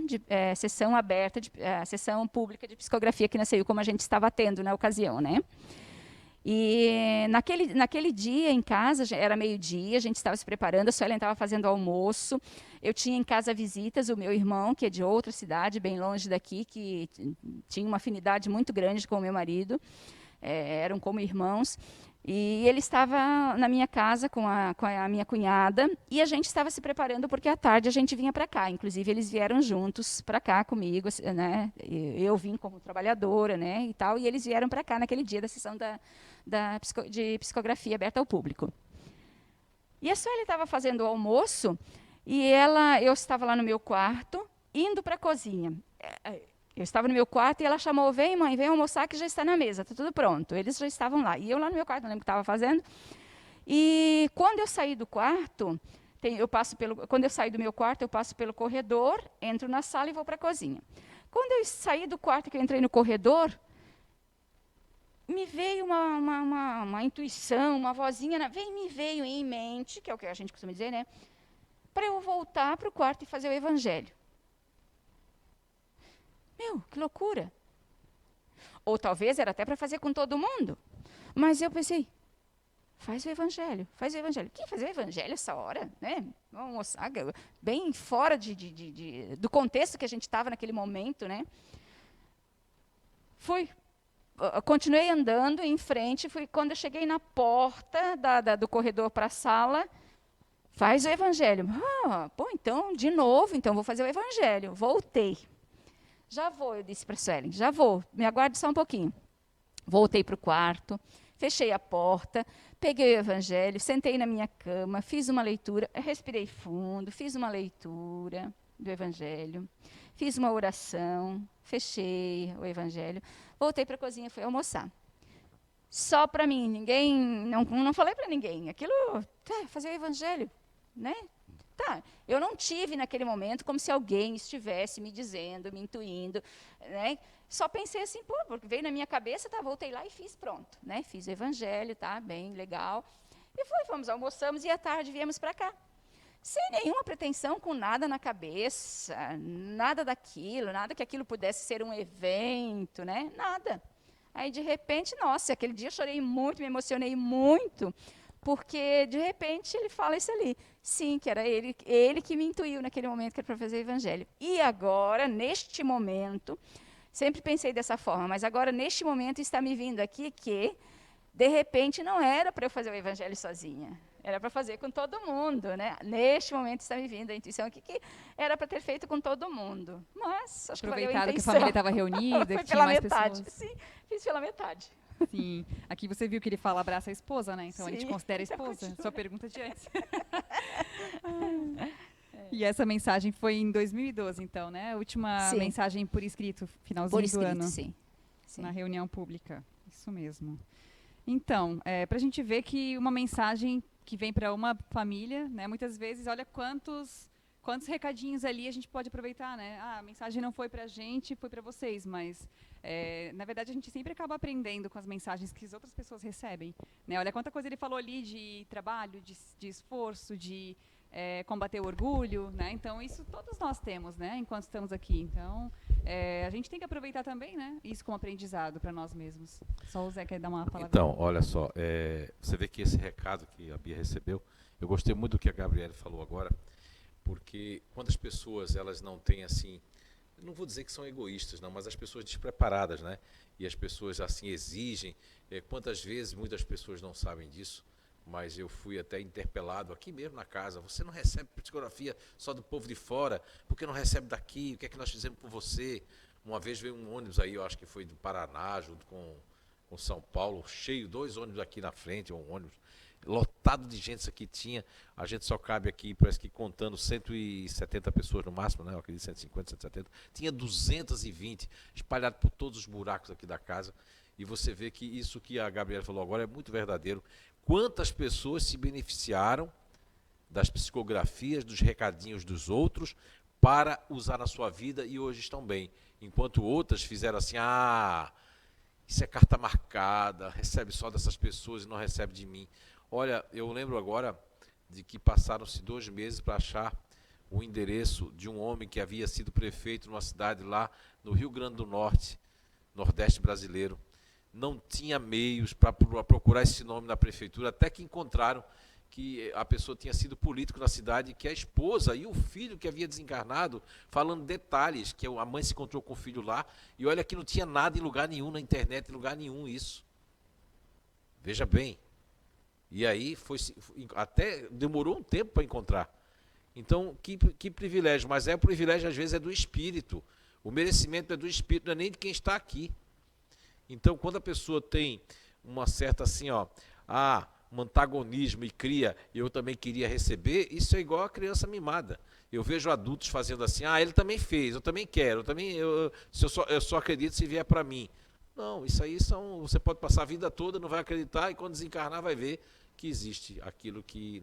aberta, sessão pública de psicografia aqui na CEU, como a gente estava tendo na ocasião, né? E naquele dia em casa, era meio-dia, a gente estava se preparando, a Suelen estava fazendo almoço, eu tinha em casa visitas, o meu irmão, que é de outra cidade, bem longe daqui, que tinha uma afinidade muito grande com o meu marido, eram como irmãos, e ele estava na minha casa com a minha cunhada, e a gente estava se preparando porque à tarde a gente vinha para cá. Inclusive, eles vieram juntos para cá comigo, né? Eu vim como trabalhadora, né? E tal, e eles vieram para cá naquele dia da sessão de psicografia aberta ao público. E a Sueli estava fazendo o almoço, e eu estava lá no meu quarto, indo para a cozinha. Eu estava no meu quarto e ela chamou, vem mãe, vem almoçar que já está na mesa, está tudo pronto. Eles já estavam lá. E eu lá no meu quarto, não lembro o que estava fazendo. E quando eu saí do quarto, quando eu saí do meu quarto, eu passo pelo corredor, entro na sala e vou para a cozinha. Quando eu saí do quarto, que eu entrei no corredor, me veio uma intuição, uma vozinha, me veio em mente, que é o que a gente costuma dizer, né? Para eu voltar para o quarto e fazer o evangelho. Meu, que loucura. Ou talvez era até para fazer com todo mundo. Mas eu pensei, faz o evangelho, faz o evangelho. Quem fazer o evangelho essa hora? Né? Vamos almoçar, bem fora do contexto que a gente estava naquele momento. Né? Continuei andando em frente, quando eu cheguei na porta do corredor para a sala, faz o evangelho. Então, de novo, então vou fazer o evangelho. Voltei. Já vou, eu disse para a Suelen, já vou, me aguarde só um pouquinho. Voltei para o quarto, fechei a porta, peguei o evangelho, sentei na minha cama, fiz uma leitura, respirei fundo, fiz uma leitura do evangelho, fiz uma oração, fechei o evangelho, voltei para a cozinha e fui almoçar. Só para mim, não falei para ninguém, aquilo, fazer o evangelho, né? Eu não tive naquele momento como se alguém estivesse me dizendo, me intuindo, né? Só pensei assim, porque veio na minha cabeça, voltei lá e fiz, pronto, né? Fiz o evangelho, bem legal. E fomos, almoçamos e à tarde viemos para cá. Sem nenhuma pretensão, com nada na cabeça, nada daquilo, nada que aquilo pudesse ser um evento, né? Nada. Aí, de repente, nossa, aquele dia eu chorei muito, me emocionei muito, porque, de repente, ele fala isso ali. Sim, que era ele que me intuiu naquele momento que era para fazer o evangelho. E agora, neste momento, sempre pensei dessa forma, mas agora, neste momento, está me vindo aqui que, de repente, não era para eu fazer o evangelho sozinha. Era para fazer com todo mundo, né? Neste momento está me vindo a intuição aqui que era para ter feito com todo mundo. Mas, acho que valeu a intenção. Aproveitado que a família estava reunida, que tinha mais metade. pessoas. Sim, fiz pela metade. Sim. Aqui você viu que ele fala abraça a esposa, né? Então, Sim, ele te considera esposa. continua. Sua pergunta de antes. E essa mensagem foi em 2012, então, né? A última mensagem por escrito, finalzinho do ano. Sim. Na reunião pública. Isso mesmo. Então, para a gente ver que uma mensagem que vem para uma família, né? Muitas vezes, olha quantos recadinhos ali a gente pode aproveitar, né? Ah, a mensagem não foi para a gente, foi para vocês, mas na verdade a gente sempre acaba aprendendo com as mensagens que as outras pessoas recebem, né? Olha quanta coisa ele falou ali de trabalho, de esforço, de combater o orgulho, né? Então isso todos nós temos, né? Enquanto estamos aqui. Então a gente tem que aproveitar também, né? Isso como aprendizado para nós mesmos. Só o Zé quer dar uma palavra. Então, olha só, você vê que esse recado que a Bia recebeu, eu gostei muito do que a Gabriela falou agora, porque quando as pessoas elas não têm assim, não vou dizer que são egoístas, não, mas as pessoas despreparadas, né? E as pessoas assim exigem. Quantas vezes muitas pessoas não sabem disso, mas eu fui até interpelado aqui mesmo na casa. Você não recebe psicografia só do povo de fora, por que não recebe daqui? O que é que nós fizemos por você? Uma vez veio um ônibus aí, eu acho que foi do Paraná, junto com São Paulo, cheio, 2 ônibus aqui na frente, um ônibus lotado de gente. Isso aqui tinha, a gente só cabe aqui, parece que contando 170 pessoas no máximo, né? Eu acredito 150, 170. Tinha 220 espalhado por todos os buracos aqui da casa. E você vê que isso que a Gabriela falou agora é muito verdadeiro. Quantas pessoas se beneficiaram das psicografias, dos recadinhos dos outros para usar na sua vida e hoje estão bem. Enquanto outras fizeram assim, isso é carta marcada, recebe só dessas pessoas e não recebe de mim. Olha, eu lembro agora de que passaram-se 2 meses para achar o endereço de um homem que havia sido prefeito numa cidade lá no Rio Grande do Norte, Nordeste brasileiro. Não tinha meios para procurar esse nome na prefeitura, até que encontraram que a pessoa tinha sido político na cidade, que a esposa e o filho que havia desencarnado, falando detalhes, que a mãe se encontrou com o filho lá, e olha que não tinha nada em lugar nenhum, na internet, em lugar nenhum isso. Veja bem. E aí até demorou um tempo para encontrar. Então, que privilégio, mas o privilégio às vezes é do espírito. O merecimento é do espírito, não é nem de quem está aqui. Então, quando a pessoa tem uma certa assim, um antagonismo e cria, eu também queria receber, isso é igual a criança mimada. Eu vejo adultos fazendo assim, ele também fez, eu também quero, eu só acredito se vier para mim. Não, isso aí você pode passar a vida toda, não vai acreditar, e quando desencarnar vai ver que existe aquilo que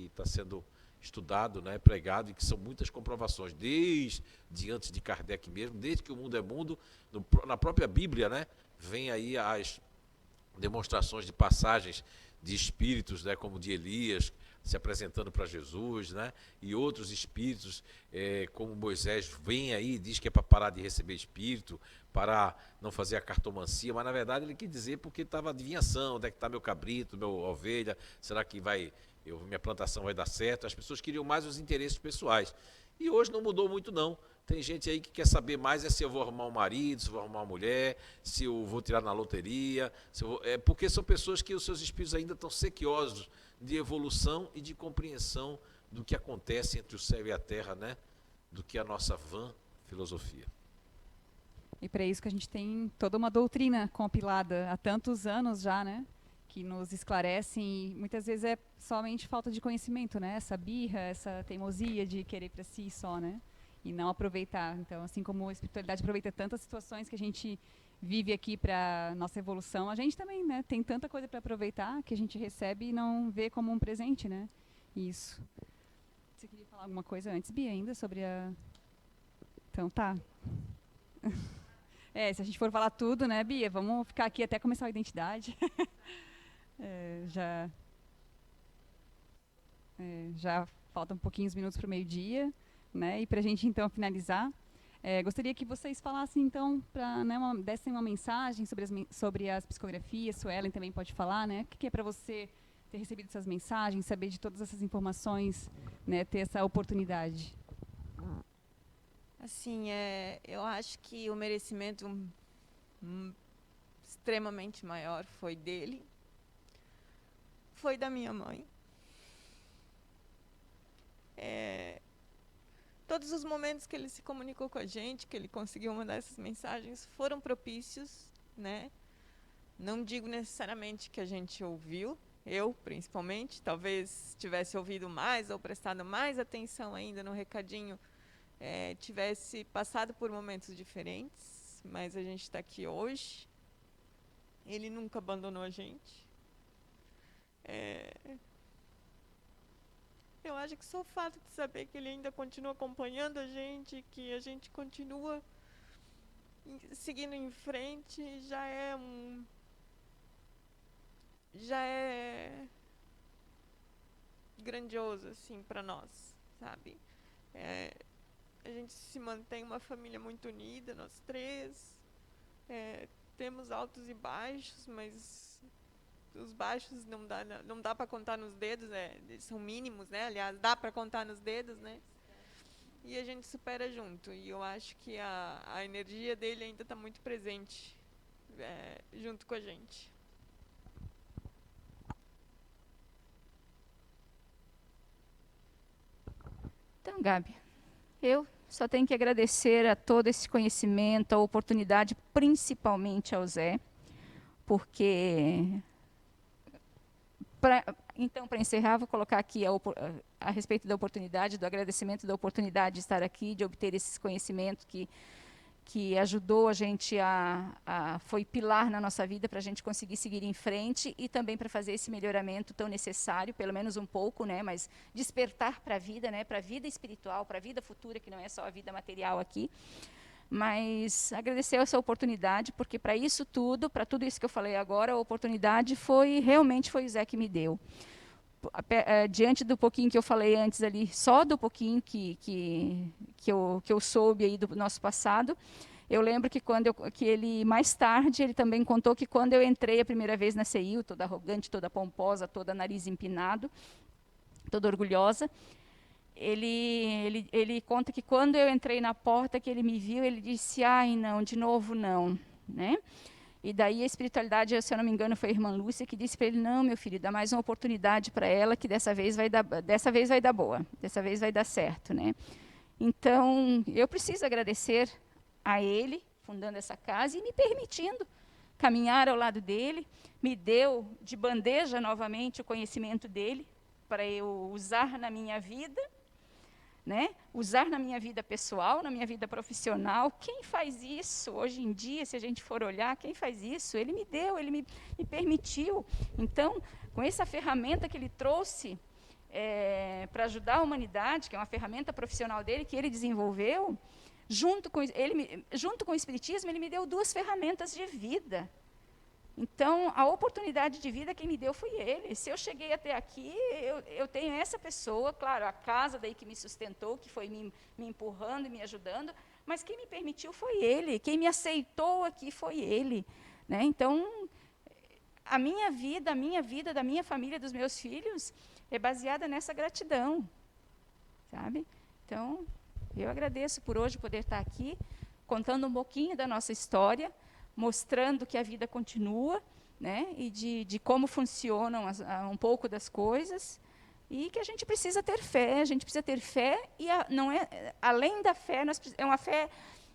está sendo estudado, né, pregado, e que são muitas comprovações, desde antes de Kardec mesmo, desde que o mundo é mundo, na própria Bíblia, né, vem aí as demonstrações de passagens de espíritos, né, como de Elias, se apresentando para Jesus, né, e outros espíritos, como Moisés, vem aí e diz que é para parar de receber espírito, para não fazer a cartomancia, mas na verdade ele quis dizer porque estava adivinhação, onde é que está meu cabrito, minha ovelha, será que minha plantação vai dar certo? As pessoas queriam mais os interesses pessoais. E hoje não mudou muito não. Tem gente aí que quer saber mais se eu vou arrumar um marido, se eu vou arrumar uma mulher, se eu vou tirar na loteria, porque são pessoas que os seus espíritos ainda estão sequiosos de evolução e de compreensão do que acontece entre o céu e a terra, né? Do que a nossa vã filosofia. E para isso que a gente tem toda uma doutrina compilada há tantos anos já, né? Que nos esclarecem, e muitas vezes é somente falta de conhecimento, né? Essa birra, essa teimosia de querer para si só, né? E não aproveitar. Então, assim como a espiritualidade aproveita tantas situações que a gente vive aqui para nossa evolução, a gente também, né? Tem tanta coisa para aproveitar que a gente recebe e não vê como um presente, né? Isso. Você queria falar alguma coisa antes, Bia, ainda sobre a... Então, tá. Se a gente for falar tudo, né, Bia? Vamos ficar aqui até começar a identidade. Já faltam pouquinhos minutos para o meio-dia, né? E para a gente, então, finalizar, gostaria que vocês falassem, então, dessem uma mensagem sobre as psicografias. Suelen também pode falar, né? O que é para você ter recebido essas mensagens, saber de todas essas informações, né? Ter essa oportunidade. Assim, eu acho que o merecimento extremamente maior foi dele, foi da minha mãe. Todos os momentos que ele se comunicou com a gente, que ele conseguiu mandar essas mensagens, foram propícios, né? Não digo necessariamente que a gente ouviu, eu principalmente, talvez tivesse ouvido mais ou prestado mais atenção ainda no recadinho, tivesse passado por momentos diferentes, mas a gente está aqui hoje. Ele nunca abandonou a gente. Eu acho que só o fato de saber que ele ainda continua acompanhando a gente, que a gente continua seguindo em frente, já é grandioso, assim, para nós, sabe? A gente se mantém uma família muito unida, nós três. Temos altos e baixos, mas os baixos não dá para contar nos dedos, são mínimos, né? Aliás, dá para contar nos dedos, né? E a gente supera junto. E eu acho que a energia dele ainda está muito presente junto com a gente. Então, Gabi, eu só tenho que agradecer a todo esse conhecimento, a oportunidade, principalmente ao Zé, porque então, para encerrar, vou colocar aqui a respeito da oportunidade, do agradecimento da oportunidade de estar aqui, de obter esses conhecimentos que ajudou a gente foi pilar na nossa vida para a gente conseguir seguir em frente e também para fazer esse melhoramento tão necessário, pelo menos um pouco, né, mas despertar para a vida, né, para a vida espiritual, para a vida futura, que não é só a vida material aqui. Mas agradecer essa oportunidade, porque para isso tudo, para tudo isso que eu falei agora, a oportunidade realmente foi o Zé que me deu. Diante do pouquinho que eu falei antes ali, só do pouquinho que eu soube aí do nosso passado, eu lembro que que ele, mais tarde, ele também contou que quando eu entrei a primeira vez na CEIU, toda arrogante, toda pomposa, toda nariz empinado, toda orgulhosa, ele conta que quando eu entrei na porta, que ele me viu, ele disse, ai, não, de novo não, né? E daí a espiritualidade, se eu não me engano, foi a irmã Lúcia que disse para ele, não, meu filho, dá mais uma oportunidade para ela, que dessa vez vai dar boa, dessa vez vai dar certo, né? Então, eu preciso agradecer a ele, fundando essa casa, e me permitindo caminhar ao lado dele, me deu de bandeja novamente o conhecimento dele, para eu usar na minha vida, né? Usar na minha vida pessoal, na minha vida profissional. Quem faz isso hoje em dia, se a gente for olhar, quem faz isso? Ele me deu, ele me permitiu. Então, com essa ferramenta que ele trouxe para ajudar a humanidade, que é uma ferramenta profissional dele, que ele desenvolveu, junto com o Espiritismo, ele me deu 2 ferramentas de vida. Então, a oportunidade de vida quem me deu foi ele. Se eu cheguei até aqui, eu tenho essa pessoa, claro, a casa daí que me sustentou, que foi me empurrando e me ajudando, mas quem me permitiu foi ele, quem me aceitou aqui foi ele, né? Então, a minha vida da minha família, dos meus filhos, é baseada nessa gratidão, sabe? Então, eu agradeço por hoje poder estar aqui, contando um pouquinho da nossa história, mostrando que a vida continua, né, e de como funcionam um pouco das coisas, e que a gente precisa ter fé, e não é, além da fé, é uma fé,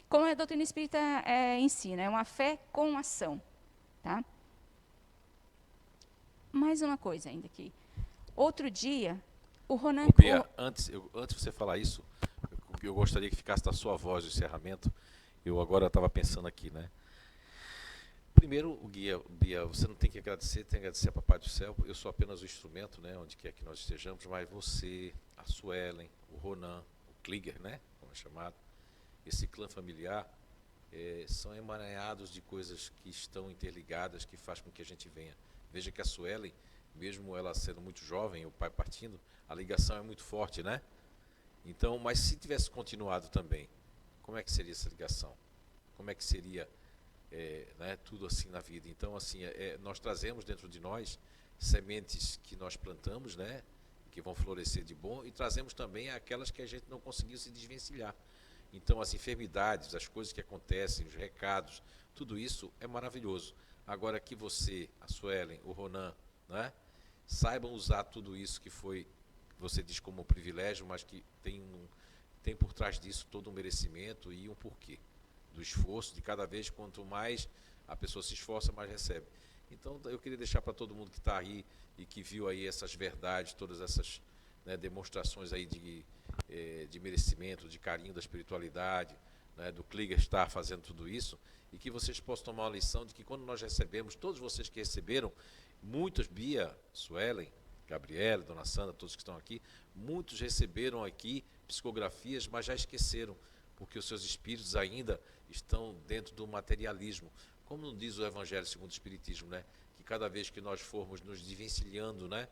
como a doutrina espírita ensina, é uma fé com ação. Tá? Mais uma coisa ainda aqui. Outro dia, o Ronan... Bia, antes de você falar isso, eu gostaria que ficasse da sua voz o encerramento. Eu agora estava pensando aqui, né? Primeiro, Bia, você não tem que agradecer, tem que agradecer a Papai do Céu. Eu sou apenas o instrumento, né, onde quer que nós estejamos, mas você, a Suelen, o Ronan, o Klinger, né, como é chamado, esse clã familiar, são emaranhados de coisas que estão interligadas, que faz com que a gente venha. Veja que a Suelen, mesmo ela sendo muito jovem, o pai partindo, a ligação é muito forte, né? Então, mas se tivesse continuado também, como é que seria essa ligação? Como é que seria... né, tudo assim na vida. Então, assim, nós trazemos dentro de nós sementes que nós plantamos, né, que vão florescer de bom, e trazemos também aquelas que a gente não conseguiu se desvencilhar. Então, as enfermidades, as coisas que acontecem, os recados, tudo isso é maravilhoso. Agora que você, a Suelen, o Ronan, né, saibam usar tudo isso que você diz como um privilégio, mas que tem por trás disso todo um merecimento e um porquê do esforço, de cada vez, quanto mais a pessoa se esforça, mais recebe. Então, eu queria deixar para todo mundo que está aí e que viu aí essas verdades, todas essas, né, demonstrações aí de merecimento, de carinho da espiritualidade, né, do Klinger estar fazendo tudo isso, e que vocês possam tomar uma lição de que quando nós recebemos, todos vocês que receberam, muitos, Bia, Suelen, Gabriela, Dona Sandra, todos que estão aqui, muitos receberam aqui psicografias, mas já esqueceram, porque os seus espíritos ainda estão dentro do materialismo. Como não diz o Evangelho segundo o Espiritismo, né? Que cada vez que nós formos nos desvencilhando, né,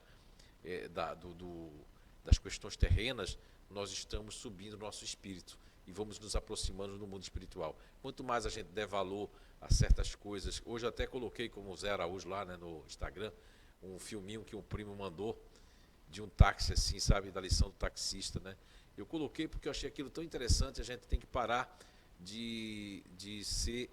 das questões terrenas, nós estamos subindo o nosso espírito e vamos nos aproximando do mundo espiritual. Quanto mais a gente der valor a certas coisas, hoje eu até coloquei como o Zé Araújo lá, né, no Instagram, um filminho que um primo mandou de um táxi assim, sabe, da lição do taxista, né? Eu coloquei porque eu achei aquilo tão interessante. A gente tem que parar de ser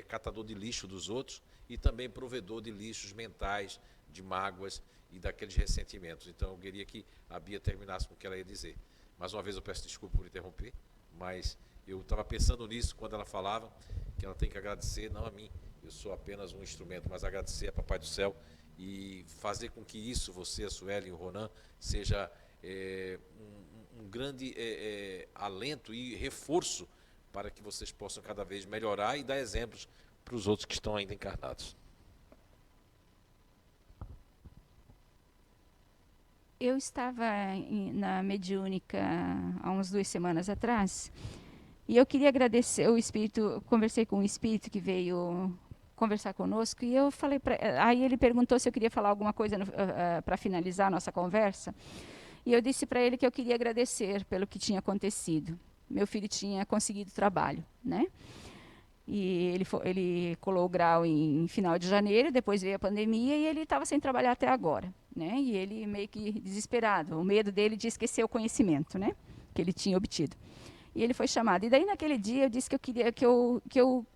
catador de lixo dos outros e também provedor de lixos mentais, de mágoas e daqueles ressentimentos. Então eu queria que a Bia terminasse com o que ela ia dizer. Mais uma vez eu peço desculpa por interromper, mas eu estava pensando nisso quando ela falava que ela tem que agradecer, não a mim, eu sou apenas um instrumento, mas agradecer a Papai do Céu e fazer com que isso, você, a Sueli e o Ronan, seja um grande alento e reforço para que vocês possam cada vez melhorar e dar exemplos para os outros que estão ainda encarnados. Eu estava na mediúnica há umas 2 semanas atrás e eu queria agradecer o espírito. Conversei com um espírito que veio conversar conosco e eu falei aí ele perguntou se eu queria falar alguma coisa para finalizar a nossa conversa, e eu disse para ele que eu queria agradecer pelo que tinha acontecido. Meu filho tinha conseguido trabalho, né? E ele colou o grau em final de janeiro, depois veio a pandemia e ele estava sem trabalhar até agora, né? E ele meio que desesperado, o medo dele de esquecer o conhecimento, né, que ele tinha obtido. E ele foi chamado. E daí naquele dia eu disse que eu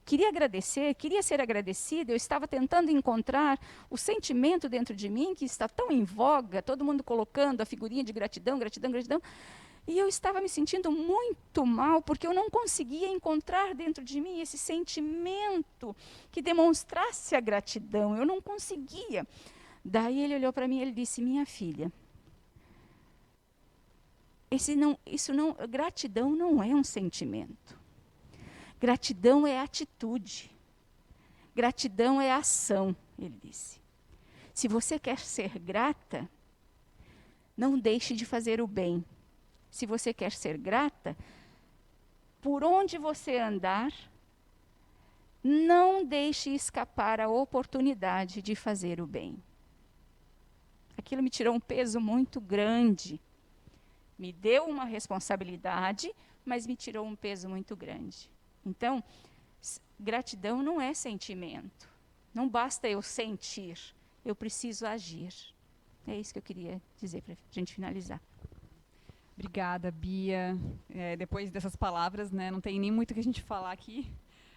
queria agradecer, queria ser agradecida. Eu estava tentando encontrar o sentimento dentro de mim que está tão em voga, todo mundo colocando a figurinha de gratidão, gratidão, gratidão. E eu estava me sentindo muito mal, porque eu não conseguia encontrar dentro de mim esse sentimento que demonstrasse a gratidão. Eu não conseguia. Daí ele olhou para mim e ele disse: minha filha, gratidão não é um sentimento. Gratidão é atitude. Gratidão é ação, ele disse. Se você quer ser grata, não deixe de fazer o bem. Se você quer ser grata, por onde você andar, não deixe escapar a oportunidade de fazer o bem. Aquilo me tirou um peso muito grande. Me deu uma responsabilidade, mas me tirou um peso muito grande. Então, gratidão não é sentimento. Não basta eu sentir, eu preciso agir. É isso que eu queria dizer para a gente finalizar. Obrigada, Bia. Depois dessas palavras, né, não tem nem muito o que a gente falar aqui,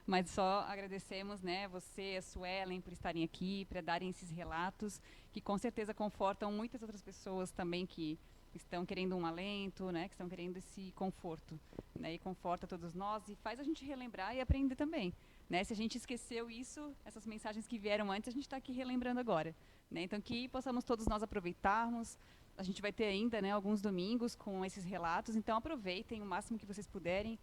mas só agradecemos, né, você, a Suelen, por estarem aqui, para darem esses relatos, que com certeza confortam muitas outras pessoas também que estão querendo um alento, né, que estão querendo esse conforto, né, e conforta todos nós e faz a gente relembrar e aprender também, né. Se a gente esqueceu isso, essas mensagens que vieram antes, a gente está aqui relembrando agora, né. Então que possamos todos nós aproveitarmos. A gente vai ter ainda, né, alguns domingos com esses relatos, então aproveitem o máximo que vocês puderem,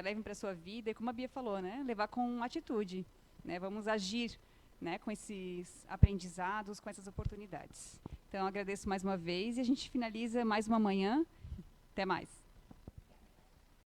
levem para a sua vida e, como a Bia falou, né, levar com atitude, né, vamos agir, né, com esses aprendizados, com essas oportunidades. Então agradeço mais uma vez e a gente finaliza mais uma manhã. Até mais.